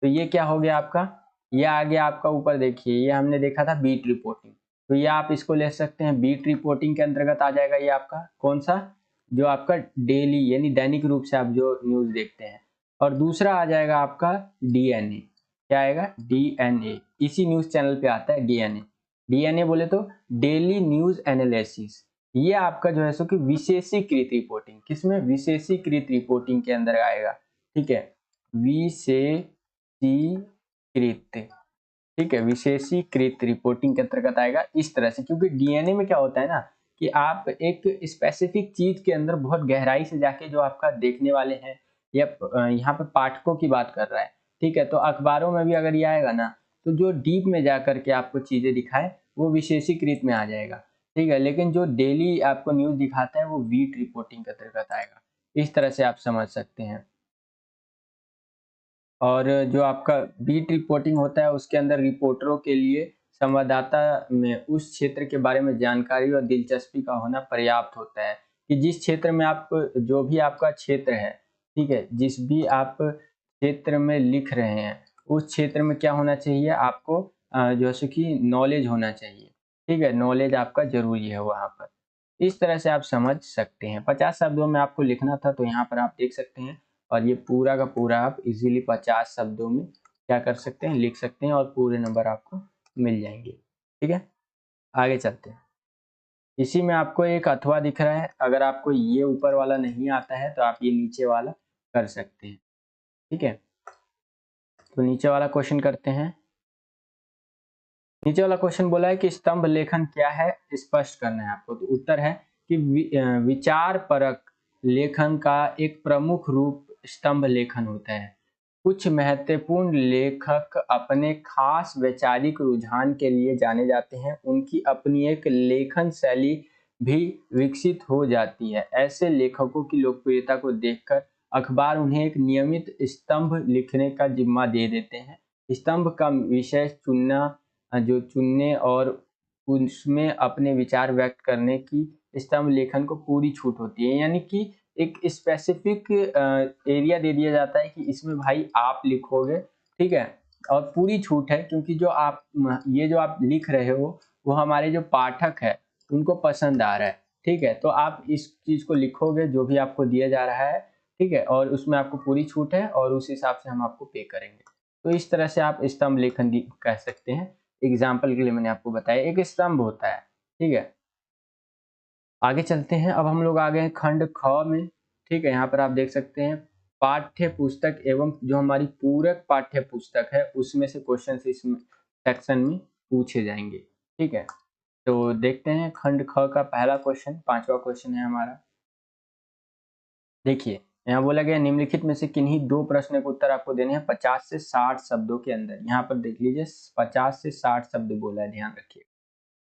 तो ये क्या हो गया आपका, ये आ गया आपका ऊपर देखिए, ये हमने देखा था बीट रिपोर्टिंग, तो ये आप इसको ले सकते हैं बीट रिपोर्टिंग के अंतर्गत आ जाएगा। ये आपका कौन सा, जो आपका डेली यानी दैनिक रूप से आप जो न्यूज़ देखते हैं। और दूसरा आ जाएगा आपका डीएनए, क्या आएगा? डीएनए, इसी न्यूज़ चैनल पे आता है डीएनए। डीएनए बोले तो डेली न्यूज़ एनालिसिस, ये आपका जो है सो कि विशेषीकृत रिपोर्टिंग, किसमें? विशेषीकृत रिपोर्टिंग के अंदर आएगा। ठीक है, विशेषीकृत, ठीक है, विशेषीकृत रिपोर्टिंग के अंतर्गत आएगा इस तरह से। क्योंकि डीएनए में क्या होता है ना कि आप एक स्पेसिफिक चीज के अंदर बहुत गहराई से जाके जो आपका देखने वाले हैं, या यहाँ पे पाठकों की बात कर रहा है। ठीक है, तो अखबारों में भी अगर ये आएगा ना, तो जो डीप में जा करके आपको चीजें दिखाए वो विशेषीकृत में आ जाएगा। ठीक है, लेकिन जो डेली आपको न्यूज दिखाता है वो बीट रिपोर्टिंग के अंतर्गत आएगा। इस तरह से आप समझ सकते हैं। और जो आपका बीट रिपोर्टिंग होता है उसके अंदर रिपोर्टरों के लिए संवाददाता में उस क्षेत्र के बारे में जानकारी और दिलचस्पी का होना पर्याप्त होता है कि जिस क्षेत्र में आप जो भी आपका क्षेत्र है, ठीक है, जिस भी आप क्षेत्र में लिख रहे हैं उस क्षेत्र में क्या होना चाहिए, आपको जैसे कि नॉलेज होना चाहिए, ठीक है, नॉलेज आपका जरूरी है वहाँ पर। इस तरह से आप समझ सकते हैं। 50 शब्दों में आपको लिखना था तो यहाँ पर आप देख सकते हैं, और ये पूरा का पूरा आप इजीली 50 शब्दों में क्या कर सकते हैं, लिख सकते हैं, और पूरे नंबर आपको मिल जाएंगे। ठीक है, आगे चलते हैं। इसी में आपको एक अथवा दिख रहा है, अगर आपको ये ऊपर वाला नहीं आता है तो आप ये नीचे वाला कर सकते हैं। ठीक है, तो नीचे वाला क्वेश्चन करते हैं। नीचे वाला क्वेश्चन बोला है कि स्तंभ लेखन क्या है, स्पष्ट करना है आपको। तो उत्तर है कि विचार परक लेखन का एक प्रमुख रूप स्तंभ लेखन होता है। कुछ महत्वपूर्ण लेखक अपने खास वैचारिक रुझान के लिए जाने जाते हैं, उनकी अपनी एक लेखन शैली भी विकसित हो जाती है। ऐसे लेखकों की लोकप्रियता को देखकर अखबार उन्हें एक नियमित स्तंभ लिखने का जिम्मा दे देते हैं। स्तंभ का विषय चुनने और उसमें अपने विचार व्यक्त करने की स्तंभ लेखन को पूरी छूट होती है। यानी कि एक स्पेसिफिक एरिया दे दिया जाता है कि इसमें भाई आप लिखोगे, ठीक है, और पूरी छूट है, क्योंकि जो आप ये जो आप लिख रहे हो वो हमारे जो पाठक है उनको पसंद आ रहा है। ठीक है, तो आप इस चीज को लिखोगे जो भी आपको दिया जा रहा है, ठीक है, और उसमें आपको पूरी छूट है और उस हिसाब से हम आपको पे करेंगे। तो इस तरह से आप स्तंभ लेखन कह सकते हैं। एग्जाम्पल के लिए मैंने आपको बताया एक स्तंभ होता है। ठीक है, आगे चलते हैं। अब हम लोग आ गए हैं खंड ख में। ठीक है, यहाँ पर आप देख सकते हैं पाठ्य पुस्तक एवं जो हमारी पूरक पाठ्य पुस्तक है उसमें से क्वेश्चन इस सेक्शन में पूछे जाएंगे। ठीक है, तो देखते हैं खंड ख का पहला क्वेश्चन, 5वां क्वेश्चन है हमारा। देखिए, यहाँ बोला गया निम्नलिखित में से किन्हीं दो प्रश्न के उत्तर आपको देने हैं 50 से 60 शब्दों के अंदर। यहाँ पर देख लीजिए 50 से 60 शब्द बोला है, ध्यान रखिए।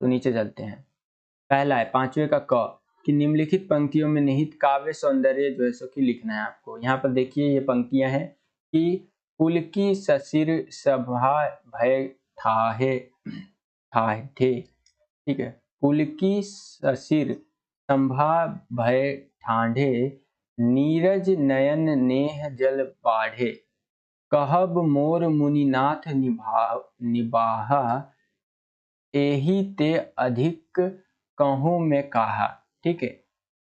तो नीचे चलते हैं। पहला है 5वें का क कि निम्नलिखित पंक्तियों में निहित काव्य सौंदर्य जो है सो कि लिखना है आपको। यहाँ पर देखिए ये पंक्तियां हैं कि पुलकी ससिर सभा भय ठाहे ठाठे, ठीक है, पुलकी ससिर संभा भय ठाढ़े, नीरज नयन नेह जल बाढ़े, कहब मोर मुनिनाथ निबाहा, एही ते अधिक कहूँ में कहा। ठीक है,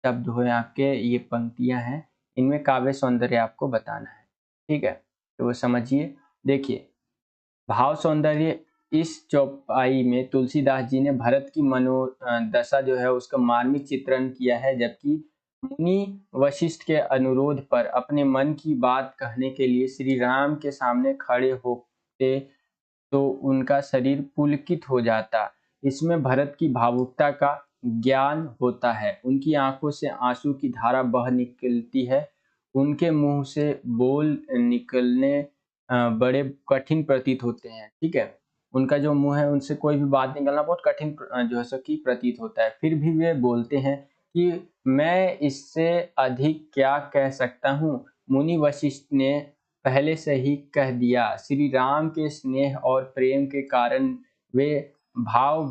शब्द हुए आपके, ये पंक्तियां हैं, इनमें काव्य सौंदर्य आपको बताना है। ठीक है, तो वो समझिए। देखिए, भाव सौंदर्य इस चौपाई में तुलसीदास जी ने भरत की मनोदशा जो है उसका मार्मिक चित्रण किया है, जबकि मुनि वशिष्ठ के अनुरोध पर अपने मन की बात कहने के लिए श्री राम के सामने खड़े होते तो उनका शरीर पुलकित हो जाता। इसमें भरत की भावुकता का ज्ञान होता है। उनकी आंखों से आंसू की धारा बह निकलती है। उनके मुंह से बोल निकलने बड़े कठिन प्रतीत होते हैं। ठीक है, उनका जो मुंह है उनसे कोई भी बात निकलना बहुत कठिन जो है सो कि प्रतीत होता है। फिर भी वे बोलते हैं कि मैं इससे अधिक क्या कह सकता हूँ। मुनि वशिष्ठ ने पहले से ही कह दिया। श्री राम के स्नेह और प्रेम के कारण वे भाव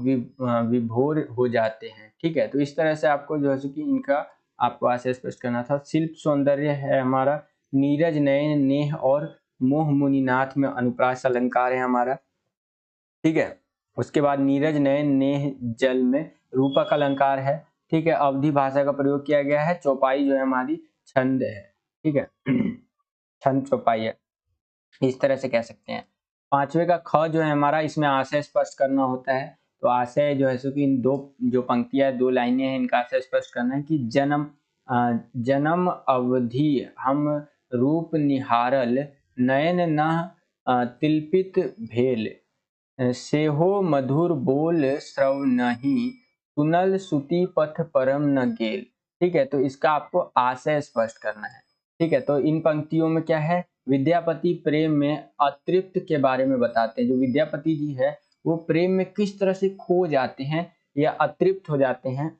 विभोर हो जाते हैं। ठीक है, तो इस तरह से आपको जो है कि इनका आपको आशय स्पष्ट करना था। शिल्प सौंदर्य है हमारा नीरज नयन नेह और मोह मुनिनाथ में अनुप्रास अलंकार है हमारा। ठीक है, उसके बाद नीरज नयन नेह जल में रूपक अलंकार है। ठीक है, अवधि भाषा का प्रयोग किया गया है। चौपाई जो है हमारी छंद है। ठीक है, छंद चौपाई है, इस तरह से कह सकते हैं। 5वें का ख जो है हमारा, इसमें आशय स्पष्ट करना होता है। तो आशय जो है सो कि इन दो जो पंक्तियां, दो लाइनें हैं, इनका आशय स्पष्ट करना है कि जन्म अवधि हम रूप निहारल, नयन न तिलपित भेल, सेहो मधुर बोल श्रवणहि, सुनल सुति पथ परम न गेल। ठीक है, तो इसका आपको आशय स्पष्ट करना है। ठीक है, तो इन पंक्तियों में क्या है, विद्यापति प्रेम में अतृप्त के बारे में बताते हैं। जो विद्यापति जी है वो प्रेम में किस तरह से खो जाते हैं या अतृप्त हो जाते हैं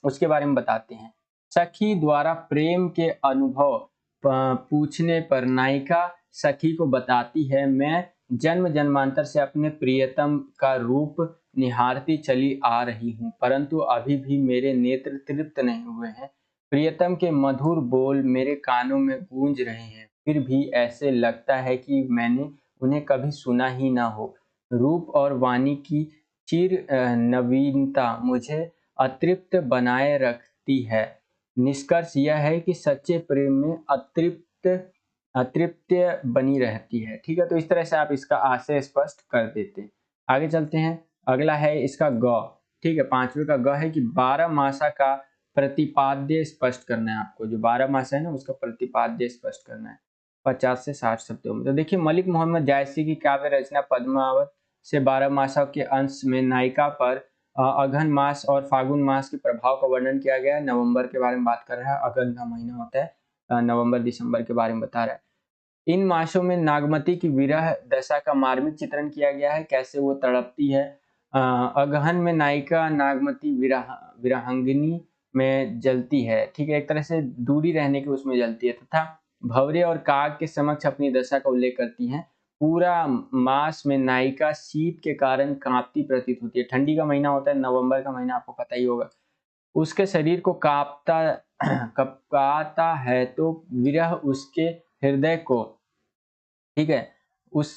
उसके बारे में बताते हैं। सखी द्वारा प्रेम के अनुभव पूछने पर नायिका सखी को बताती है, मैं जन्म जन्मांतर से अपने प्रियतम का रूप निहारती चली आ रही हूँ, परंतु अभी भी मेरे नेत्र तृप्त नहीं हुए हैं। प्रियतम के मधुर बोल मेरे कानों में गूंज रहे हैं, फिर भी ऐसे लगता है कि मैंने उन्हें कभी सुना ही ना हो। रूप और वाणी की चिर नवीनता मुझे अतृप्त बनाए रखती है। निष्कर्ष यह है कि सच्चे प्रेम में अतृप्त बनी रहती है। ठीक है, तो इस तरह से आप इसका आशय स्पष्ट कर देते हैं। आगे चलते हैं, अगला है इसका ग। ठीक है, पांचवे का ग है कि 12 मासा का प्रतिपाद्य स्पष्ट करना है आपको। जो 12 मासा है ना, उसका प्रतिपाद्य स्पष्ट करना है 50 से 60 शब्दों में। तो देखिए, मलिक मोहम्मद जायसी की काव्य रचना पद्मावत से 12 मासा के अंश में नायिका पर अघन मास और फागुन मास के प्रभाव का वर्णन किया गया है। नवंबर के बारे में बात कर रहा है, अघन का महीना होता है, नवंबर दिसंबर के बारे में बता रहा है। इन मासों में नागमती की विरह दशा का मार्मिक चित्रण किया गया है, कैसे वो तड़पती है। अगहन में नायिका नागमती विरहांगिनी में जलती है। ठीक है, एक तरह से दूरी रहने की उसमें जलती है, तथा भंवरे और काग के समक्ष अपनी दशा का उल्लेख करती है। पूरा मास में नायिका शीत के कारण कांपती प्रतीत होती है। ठंडी का महीना होता है, नवंबर का महीना आपको पता ही होगा। उसके शरीर को कांपता कपकाता है, तो विरह उसके हृदय को, ठीक है, उस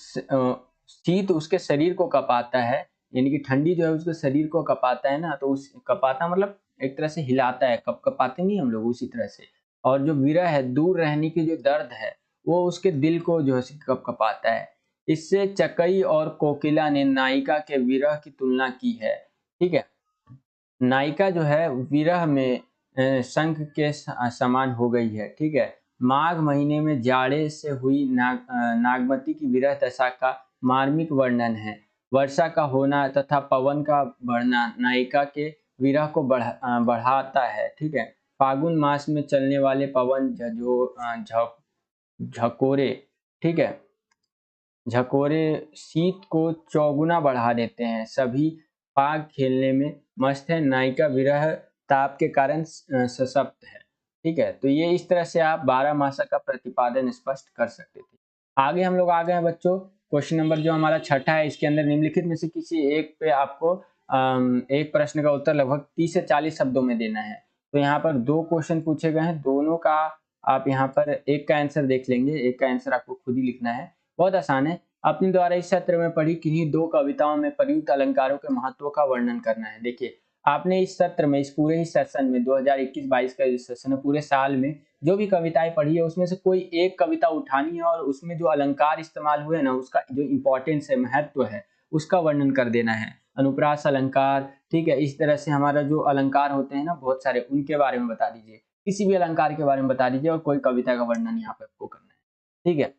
शीत उसके शरीर को कपाता है, यानी कि ठंडी जो है उसके शरीर को कपाता है ना, तो उस कपाता मतलब एक तरह से हिलाता है, कपाते नहीं हम लोग, उसी तरह से। और जो विरह है, दूर रहने की जो दर्द है, वो उसके दिल को जो है कपाता है। इससे चकई और कोकिला ने नायिका के विरह की तुलना की है। ठीक है, नायिका जो है विरह में शंख के समान हो गई है। ठीक है, माघ महीने में जाड़े से हुई नागमती की विरह दशा का मार्मिक वर्णन है। वर्षा का होना तथा पवन का बढ़ना नायिका के विरह को बढ़ाता है। ठीक है, फागुन मास में चलने वाले पवन झकोरे, ठीक है, झकोरे शीत को चौगुना बढ़ा देते हैं। सभी पाग खेलने में मस्त है, नायिका विरह ताप के कारण सशक्त है। ठीक है, तो ये इस तरह से आप 12 मासा का प्रतिपादन स्पष्ट कर सकते थे। आगे हम लोग आ गए हैं बच्चों, क्वेश्चन नंबर जो हमारा छठा है, इसके अंदर निम्नलिखित में से किसी एक पे आपको एक प्रश्न का उत्तर लगभग 30 से 40 शब्दों में देना है। तो यहाँ पर 2 क्वेश्चन पूछे गए हैं, दोनों का आप यहाँ पर एक का आंसर देख लेंगे, एक का आंसर आपको खुद ही लिखना है। बहुत आसान है। अपने द्वारा इस सत्र में पढ़ी किन्हीं 2 कविताओं में प्रयुक्त अलंकारों के महत्व का वर्णन करना है। देखिए, आपने इस सत्र में, इस पूरे ही सेशन में, 2021-22 का जो सेशन है, पूरे साल में जो भी कविताएं पढ़ी है, उसमें से कोई एक कविता उठानी है और उसमें जो अलंकार इस्तेमाल हुए ना, उसका जो इंपॉर्टेंस है, महत्व है, उसका वर्णन कर देना है। अनुप्रास अलंकार, ठीक है, इस तरह से हमारा जो अलंकार होते हैं ना बहुत सारे, उनके बारे में बता दीजिए। किसी भी अलंकार के बारे में बता दीजिए और कोई कविता का वर्णन यहाँ पे आपको करना है। ठीक है,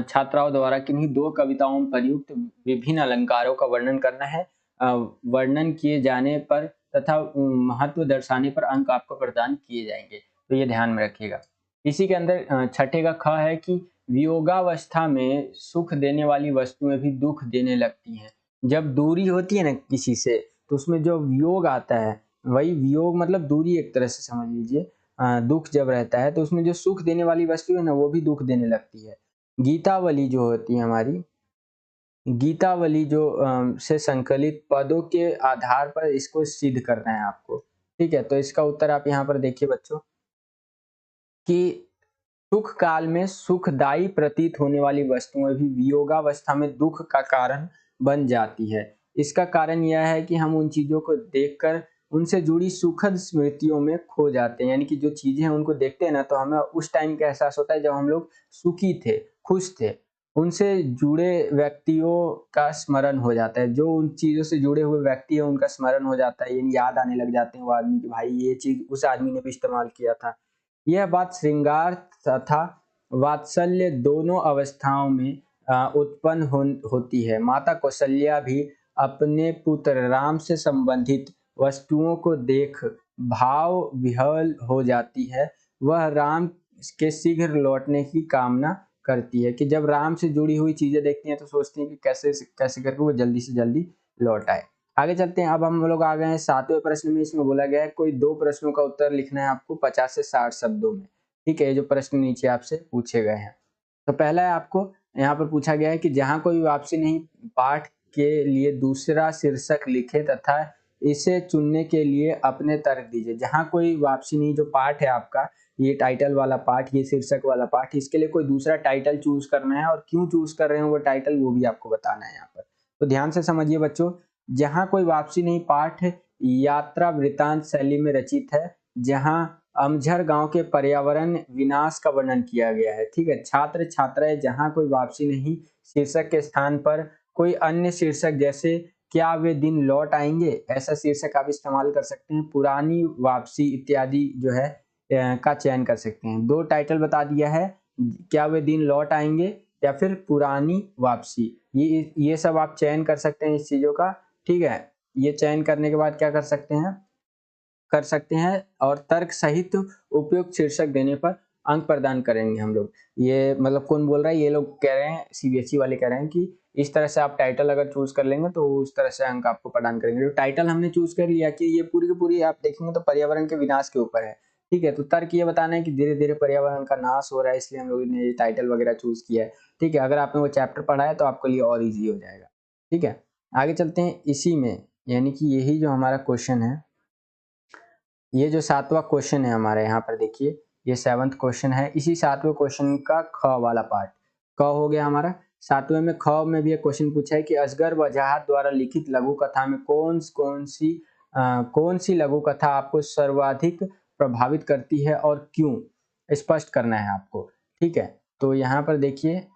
छात्राओं द्वारा किन्हीं 2 कविताओं में प्रयुक्त विभिन्न अलंकारों का वर्णन करना है। वर्णन किए जाने पर तथा महत्व दर्शाने पर अंक आपको प्रदान किए जाएंगे, तो ये ध्यान में रखिएगा। इसी के अंदर छठे का ख है कि वियोगावस्था में सुख देने वाली वस्तुएं भी दुख देने लगती हैं। जब दूरी होती है ना किसी से, तो उसमें जो वियोग आता है, वही वियोग मतलब दूरी, एक तरह से समझ लीजिए। दुख जब रहता है तो उसमें जो सुख देने वाली वस्तु है ना, वो भी दुख देने लगती है। गीतावली जो होती है हमारी, गीतावली जो से संकलित पदों के आधार पर इसको सिद्ध करना है आपको। ठीक है, तो इसका उत्तर आप यहाँ पर देखिए बच्चों कि सुख काल में सुखदायी प्रतीत होने वाली वस्तुएं भी वियोगावस्था में दुख का कारण बन जाती है। इसका कारण यह है कि हम उन चीजों को देखकर उनसे जुड़ी सुखद स्मृतियों में खो जाते हैं। यानी कि जो चीजें हैं उनको देखते हैं ना, तो हमें उस टाइम का एहसास होता है जब हम लोग सुखी थे, खुश थे। उनसे जुड़े व्यक्तियों का स्मरण हो जाता है, जो उन चीजों से जुड़े हुए व्यक्ति है उनका स्मरण हो जाता है, यानी याद आने लग जाते हैं वो आदमी की, भाई ये चीज उस आदमी ने भी इस्तेमाल किया था। यह बात श्रृंगार तथा वात्सल्य दोनों अवस्थाओं में उत्पन्न होती है। माता कौशल्या भी अपने पुत्र राम से संबंधित वस्तुओं को देख भाव विह्वल हो जाती है। वह राम के शीघ्र लौटने की कामना करती है, कि जब राम से जुड़ी हुई चीजें देखती हैं तो सोचती हैं कि कैसे कैसे करके वो जल्दी से जल्दी लौट आए। आगे चलते हैं। अब हम लोग आ गए हैं 7वें प्रश्न में। इसमें बोला गया है कोई 2 प्रश्नों का उत्तर लिखना है आपको 50 से 60 शब्दों में। ठीक है, ये जो प्रश्न नीचे आपसे पूछे गए हैं। तो पहला है, आपको यहाँ पर पूछा गया है कि जहाँ कोई वापसी नहीं पाठ के लिए दूसरा शीर्षक लिखे तथा इसे चुनने के लिए अपने तर्क दीजिए। जहाँ कोई वापसी नहीं, जो पाठ है आपका, ये टाइटल वाला पाठ, ये शीर्षक वाला पाठ, इसके लिए कोई दूसरा टाइटल चूज करना है और क्यों चूज कर रहे हैं वो टाइटल, वो भी आपको बताना है यहाँ पर। तो ध्यान से समझिए बच्चों। जहाँ कोई वापसी नहीं पाठ यात्रा वृतांत शैली में रचित है, जहाँ अमझर गांव के पर्यावरण विनाश का वर्णन किया गया है। ठीक है, छात्र छात्राएं जहाँ कोई वापसी नहीं शीर्षक के स्थान पर कोई अन्य शीर्षक जैसे क्या वे दिन लौट आएंगे, ऐसा शीर्षक आप इस्तेमाल कर सकते हैं। पुरानी वापसी इत्यादि जो है का चयन कर सकते हैं। 2 टाइटल बता दिया है, क्या वे दिन लौट आएंगे या फिर पुरानी वापसी। ये सब आप चयन कर सकते हैं इस चीजों का। ठीक है, ये चयन करने के बाद क्या कर सकते हैं और तर्क सहित उपयुक्त शीर्षक देने पर अंक प्रदान करेंगे हम लोग। ये मतलब कौन बोल रहा है, ये लोग कह रहे हैं, सीबीएसई वाले कह रहे हैं कि इस तरह से आप टाइटल अगर चूज कर लेंगे तो उस तरह से अंक आपको प्रदान करेंगे। जो टाइटल हमने चूज कर लिया कि ये पूरी की पूरी आप देखेंगे तो पर्यावरण के विनाश के ऊपर है। ठीक है, तो तर्क ये बताना है कि धीरे धीरे पर्यावरण का नाश हो रहा है, इसलिए हम लोगों ने ये टाइटल वगैरह चूज किया है। ठीक है, अगर आपने वो चैप्टर पढ़ा है तो आपके लिए और ईजी हो जाएगा। ठीक है, आगे चलते हैं। इसी में यानी कि यही जो हमारा क्वेश्चन है, ये जो 7वां क्वेश्चन है हमारे यहाँ पर देखिए, ये 7th क्वेश्चन है। इसी 7वें क्वेश्चन का ख वाला पार्ट, क हो गया हमारा। 7वें में ख में भी एक क्वेश्चन पूछा है कि असगर वजाहत द्वारा लिखित लघु कथा में कौन सी लघु कथा आपको सर्वाधिक प्रभावित करती है और क्यों, स्पष्ट करना है आपको। ठीक है, तो यहाँ पर देखिए,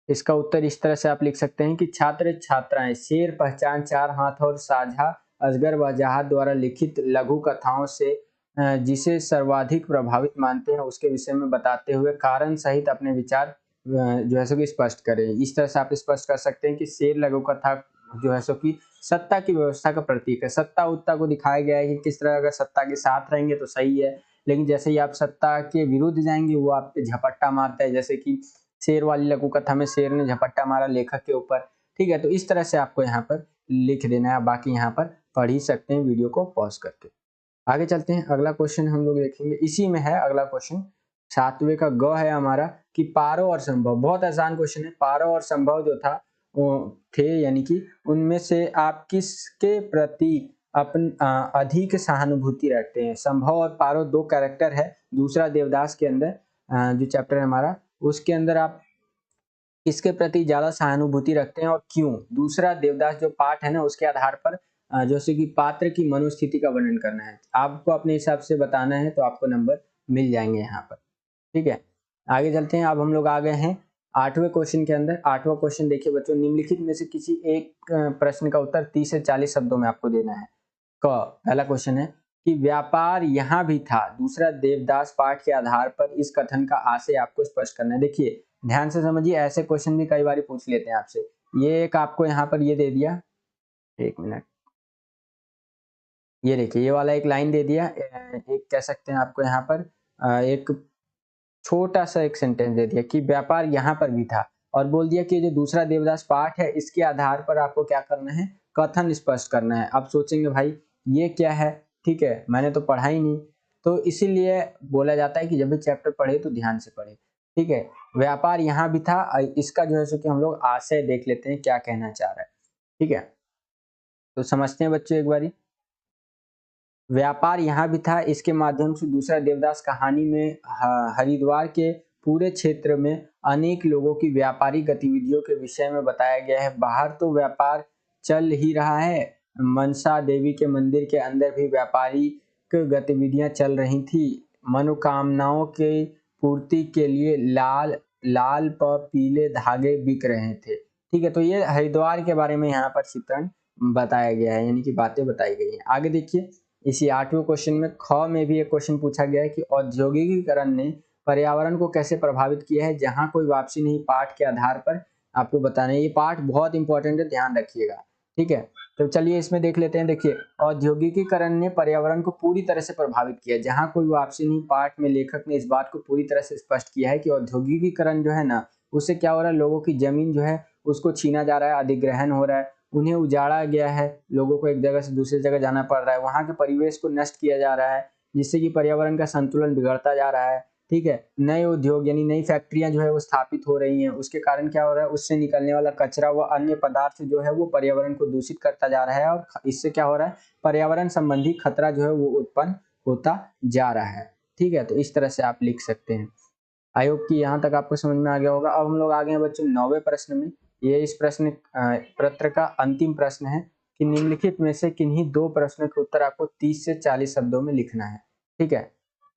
इसका उत्तर इस तरह से आप लिख सकते हैं कि छात्र छात्राएं शेर पहचान, चार हाथ और साझा असगर वजाहत द्वारा लिखित लघु कथाओं से जिसे सर्वाधिक प्रभावित मानते हैं उसके विषय में बताते हुए कारण सहित अपने विचार जो है सो कि स्पष्ट करें। इस तरह से आप स्पष्ट कर सकते हैं कि शेर लघु कथा जो है सो कि सत्ता की व्यवस्था का प्रतीक है। सत्ता उत्ता को दिखाया गया है कि किस तरह अगर सत्ता के साथ रहेंगे तो सही है, लेकिन जैसे ही आप सत्ता के विरुद्ध जाएंगे वो आप पे झपट्टा मारता है। जैसे कि शेर वाली लघु कथा में शेर ने झपट्टा मारा लेखक के ऊपर। ठीक है, तो इस तरह से आपको यहाँ पर लिख देना है। बाकी यहाँ पर पढ़ ही सकते हैं वीडियो को पॉज करके। आगे चलते हैं, अगला क्वेश्चन हम लोग देखेंगे। इसी में है अगला क्वेश्चन, 7वें का ग है हमारा कि पारो और संभव। बहुत आसान क्वेश्चन है। पारो और संभव जो था वो थे, यानी कि उनमें से आप किसके प्रति अधिक सहानुभूति रखते हैं। संभव और पारो 2 कैरेक्टर है दूसरा देवदास के अंदर, जो चैप्टर है हमारा, उसके अंदर आप किसके प्रति ज्यादा सहानुभूति रखते हैं और क्यों। दूसरा देवदास जो पाठ है ना, उसके आधार पर जैसे कि पात्र की मनोस्थिति का वर्णन करना है, आपको अपने हिसाब से बताना है, तो आपको नंबर मिल जाएंगे यहाँ पर। ठीक है, आगे चलते हैं। अब हम लोग आ गए हैं 8वें क्वेश्चन के अंदर। 8वां क्वेश्चन देखिए बच्चों, निम्नलिखित में से किसी एक प्रश्न का उत्तर 30 से 40 शब्दों में आपको देना है। पहला क्वेश्चन है कि व्यापार यहाँ भी था दूसरा देवदास पाठ के आधार पर इस कथन का आशय आपको स्पष्ट करना है। देखिए ध्यान से समझिए, ऐसे क्वेश्चन भी कई बार पूछ लेते हैं आपसे। ये एक आपको यहाँ पर ये दे दिया, एक मिनट, ये देखिए ये वाला एक लाइन दे दिया, एक कह सकते हैं आपको यहाँ पर एक छोटा सा एक सेंटेंस दे दिया कि व्यापार यहाँ पर भी था, और बोल दिया कि जो दूसरा देवदास पाठ है इसके आधार पर आपको क्या करना है, कथन स्पष्ट करना है। आप सोचेंगे भाई ये क्या है, ठीक है मैंने तो पढ़ा ही नहीं, तो इसीलिए बोला जाता है कि जब भी चैप्टर पढ़े तो ध्यान से पढ़े। ठीक है, व्यापार यहाँ भी था, इसका जो है सो कि हम लोग आशय देख लेते हैं क्या कहना चाह रहा है। ठीक है, तो समझते हैं बच्चों एक बारी। व्यापार यहाँ भी था, इसके माध्यम से दूसरा देवदास कहानी में हरिद्वार के पूरे क्षेत्र में अनेक लोगों की व्यापारिक गतिविधियों के विषय में बताया गया है। बाहर तो व्यापार चल ही रहा है, मनसा देवी के मंदिर के अंदर भी व्यापारिक गतिविधियां चल रही थी। मनोकामनाओं के पूर्ति के लिए लाल लाल व पीले धागे बिक रहे थे। ठीक है, तो ये हरिद्वार के बारे में यहाँ पर चित्रण बताया गया है, यानी कि बातें बताई गई हैं। आगे देखिए, इसी 8वें क्वेश्चन में ख में भी एक क्वेश्चन पूछा गया है कि औद्योगिकीकरण ने पर्यावरण को कैसे प्रभावित किया है, जहां कोई वापसी नहीं पाठ के आधार पर आपको बताना है। ये पाठ बहुत इंपॉर्टेंट है, ध्यान रखिएगा। ठीक है, तो चलिए इसमें देख लेते हैं। देखिए औद्योगिकीकरण ने पर्यावरण को पूरी तरह से प्रभावित किया, जहां कोई वापसी नहीं पाठ में लेखक ने इस बात को पूरी तरह से स्पष्ट किया है कि औद्योगिकीकरण जो है ना, उससे क्या हो रहा है, लोगों की जमीन जो है उसको छीना जा रहा है, अधिग्रहण हो रहा है, उन्हें उजाड़ा गया है, लोगों को एक जगह से दूसरी जगह जाना पड़ रहा है, वहाँ के परिवेश को नष्ट किया जा रहा है, जिससे कि पर्यावरण का संतुलन बिगड़ता जा रहा है। ठीक है, नए उद्योग यानी नई फैक्ट्रियां जो है वो स्थापित हो रही हैं, उसके कारण क्या हो रहा है, उससे निकलने वाला कचरा व अन्य पदार्थ जो है वो पर्यावरण को दूषित करता जा रहा है, और इससे क्या हो रहा है, पर्यावरण संबंधी खतरा जो है वो उत्पन्न होता जा रहा है। ठीक है, तो इस तरह से आप लिख सकते हैं। आई होप कि यहाँ तक आपको समझ में आ गया होगा। अब हम लोग आ गए हैं बच्चों 9वें प्रश्न में। ये इस प्रश्न पत्र का अंतिम प्रश्न है कि निम्नलिखित में से किन्हीं दो प्रश्नों के उत्तर आपको 30 से 40 शब्दों में लिखना है। ठीक है,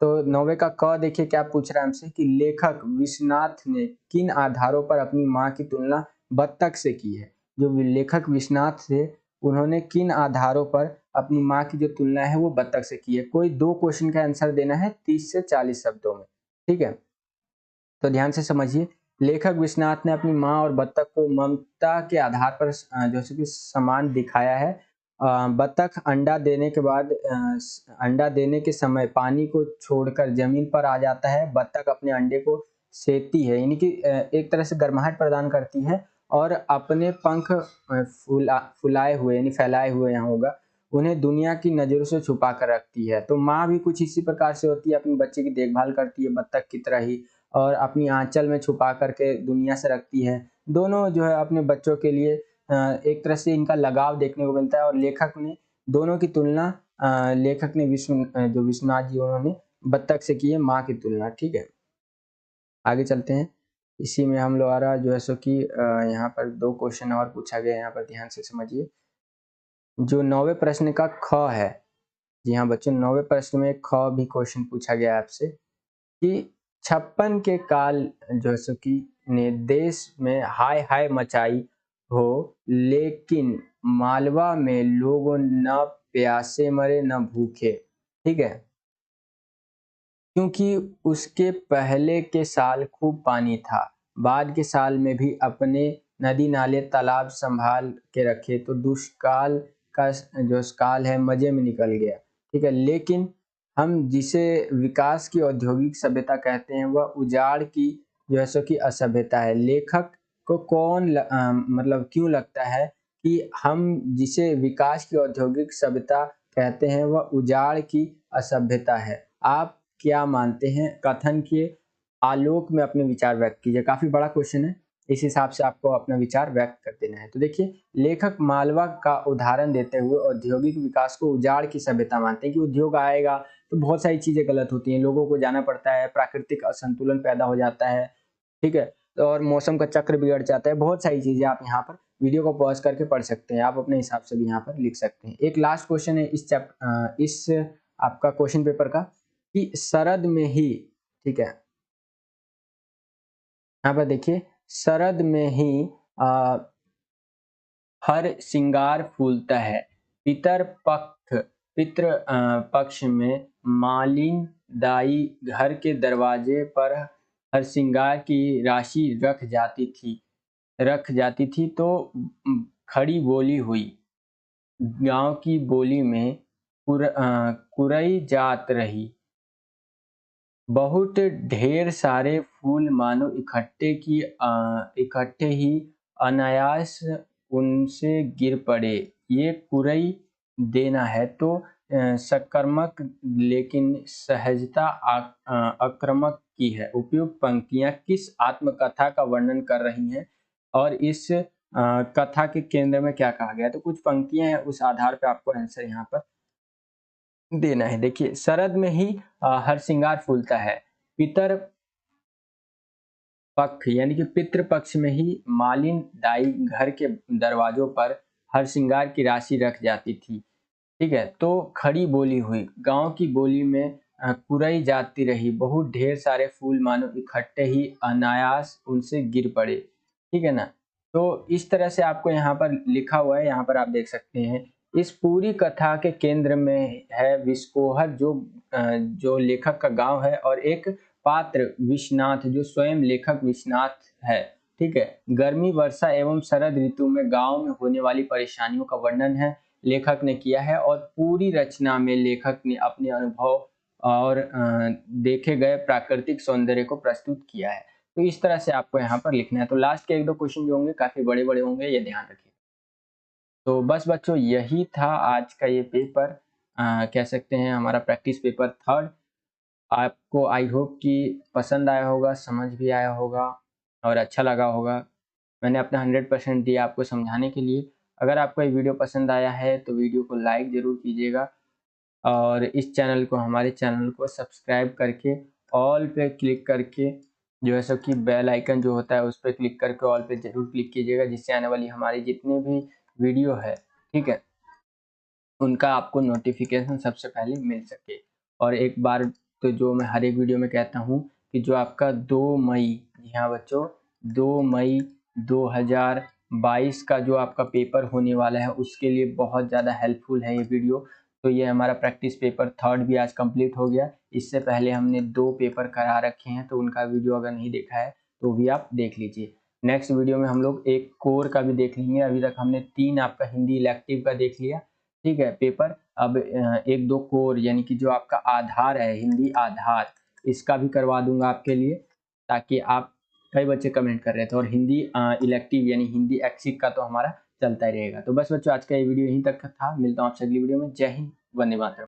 तो 9वें का क देखिए क्या पूछ रहा है हमसे कि लेखक विश्वनाथ ने किन आधारों पर अपनी माँ की तुलना बत्तख से की है। जो लेखक विश्वनाथ थे उन्होंने किन आधारों पर अपनी माँ की जो तुलना है वो बत्तख से की है। कोई दो क्वेश्चन का आंसर देना है 30 से 40 शब्दों में। ठीक है, तो ध्यान से समझिए। लेखक विश्वनाथ ने अपनी माँ और बत्तख को ममता के आधार पर जैसे कि समान दिखाया है। बत्तख अंडा देने के बाद अंडा देने के समय पानी को छोड़कर जमीन पर आ जाता है। बत्तख अपने अंडे को सेती है, यानी कि एक तरह से गर्माहट प्रदान करती है और अपने पंख फुलाए हुए यानी फैलाए हुए यहाँ होगा, उन्हें दुनिया की नज़रों से छुपा कर रखती है। तो माँ भी कुछ इसी प्रकार से होती है, अपने बच्चे की देखभाल करती है बत्तख की तरह ही, और अपनी आंचल में छुपा करके दुनिया से रखती है। दोनों जो है अपने बच्चों के लिए एक तरह से इनका लगाव देखने को मिलता है। और लेखक ने दोनों की तुलना लेखक ने जो विश्वनाथ जी उन्होंने बत्तख से की है माँ की तुलना। ठीक है, आगे चलते हैं। इसी में हम लोग जो है सो कि यहाँ पर दो क्वेश्चन और पूछा गया है, यहाँ पर ध्यान से समझिए। जो 9वें प्रश्न का ख है, जी हाँ बच्चों, 9वें प्रश्न में ख भी क्वेश्चन पूछा गया है आपसे कि 56 के काल जो सो कि ने देश में हाय हाय मचाई हो, लेकिन मालवा में लोग न प्यासे मरे न भूखे। ठीक है, क्योंकि उसके पहले के साल खूब पानी था, बाद के साल में भी अपने नदी नाले तालाब संभाल के रखे, तो दुष्काल का जो काल है मजे में निकल गया। ठीक है, लेकिन हम जिसे विकास की औद्योगिक सभ्यता कहते हैं वह उजाड़ की जो है सो कि असभ्यता है। लेखक को मतलब क्यों लगता है कि हम जिसे विकास की औद्योगिक सभ्यता कहते हैं वह उजाड़ की असभ्यता है। आप क्या मानते हैं, कथन के आलोक में अपने विचार व्यक्त कीजिए। काफी बड़ा क्वेश्चन है, इस हिसाब से आपको अपना विचार व्यक्त कर देना है। तो देखिए, लेखक मालवा का उदाहरण देते हुए औद्योगिक विकास को उजाड़ की सभ्यता मानते हैं कि उद्योग आएगा तो बहुत सारी चीजें गलत होती हैं, लोगों को जाना पड़ता है, प्राकृतिक असंतुलन पैदा हो जाता है। ठीक है, तो और मौसम का चक्र बिगड़ जाता है, बहुत सारी चीजें आप यहाँ पर वीडियो को पॉज करके पढ़ सकते हैं, आप अपने हिसाब से भी यहाँ पर लिख सकते हैं। एक लास्ट क्वेश्चन है इस आपका क्वेश्चन पेपर का कि शरद में ही, ठीक है, यहाँ पर देखिए, शरद में ही आ, हर श्रृंगार फूलता है, पितृ पक्ष में मालिन दाई घर के दरवाजे पर हर श्रृंगार की राशि रख जाती थी तो खड़ी बोली हुई गांव की बोली में कुरई जात रही। बहुत ढेर सारे फूल मानो इकट्ठे ही अनायास उनसे गिर पड़े। ये कुरई देना है तो सकारात्मक लेकिन सहजता आक्रामक की है। उपयुक्त पंक्तियां किस आत्मकथा का वर्णन कर रही हैं और इस कथा के केंद्र में क्या कहा गया है। तो कुछ पंक्तियां हैं, उस आधार पर आपको आंसर यहाँ पर देना है। देखिए, शरद में ही हर श्रृंगार फूलता है, पितर पक्ष यानी कि पितृ पक्ष में ही मालिन दाई घर के दरवाजों पर हर श्रृंगार की राशि रख जाती थी। ठीक है, तो खड़ी बोली हुई गांव की बोली में कुरई जाती रही। बहुत ढेर सारे फूल मानो इकट्ठे ही अनायास उनसे गिर पड़े। ठीक है ना, तो इस तरह से आपको यहाँ पर लिखा हुआ है, यहाँ पर आप देख सकते हैं। इस पूरी कथा के केंद्र में है विस्कोहर, जो लेखक का गांव है, और एक पात्र विश्वनाथ जो स्वयं लेखक विश्वनाथ है। ठीक है, गर्मी वर्षा एवं शरद ऋतु में गांव में होने वाली परेशानियों का वर्णन है लेखक ने किया है, और पूरी रचना में लेखक ने अपने अनुभव और देखे गए प्राकृतिक सौंदर्य को प्रस्तुत किया है। तो इस तरह से आपको यहाँ पर लिखना है। तो लास्ट के एक दो क्वेश्चन जो होंगे काफी बड़े बड़े होंगे, ये ध्यान रखिए। तो बस बच्चों यही था आज का ये पेपर, कह सकते हैं हमारा प्रैक्टिस पेपर थर्ड। आपको आई होप कि पसंद आया होगा, समझ भी आया होगा और अच्छा लगा होगा। मैंने अपना 100% दिया आपको समझाने के लिए। अगर आपको ये वीडियो पसंद आया है तो वीडियो को लाइक ज़रूर कीजिएगा और इस चैनल को, हमारे चैनल को सब्सक्राइब करके ऑल पे क्लिक करके जो है सो कि बेल आइकन जो होता है उस पर क्लिक करके ऑल पे ज़रूर क्लिक कीजिएगा, जिससे आने वाली हमारी जितनी भी वीडियो है, ठीक है, उनका आपको नोटिफिकेशन सबसे पहले मिल सके। और एक बार तो जो मैं हर एक वीडियो में कहता हूँ कि जो आपका 2 मई, जी हाँ बच्चों, 2 मई 2022 का जो आपका पेपर होने वाला है उसके लिए बहुत ज़्यादा हेल्पफुल है ये वीडियो। तो ये हमारा प्रैक्टिस पेपर थर्ड भी आज कंप्लीट हो गया। इससे पहले हमने 2 पेपर करा रखे हैं, तो उनका वीडियो अगर नहीं देखा है तो भी आप देख लीजिए। नेक्स्ट वीडियो में हम लोग एक कोर का भी देख लेंगे। अभी तक हमने 3 आपका हिंदी इलेक्टिव का देख लिया, ठीक है, पेपर। अब 1-2 कोर यानी कि जो आपका आधार है, हिंदी आधार, इसका भी करवा दूंगा आपके लिए, ताकि आप, कई बच्चे कमेंट कर रहे थे, और हिंदी इलेक्टिव यानी हिंदी ऐच्छिक का तो हमारा चलता ही रहेगा। तो बस बच्चों आज का ये वीडियो यहीं तक था। मिलता हूँ आपसे अगली वीडियो में। जय हिंद, वंदे मातरम।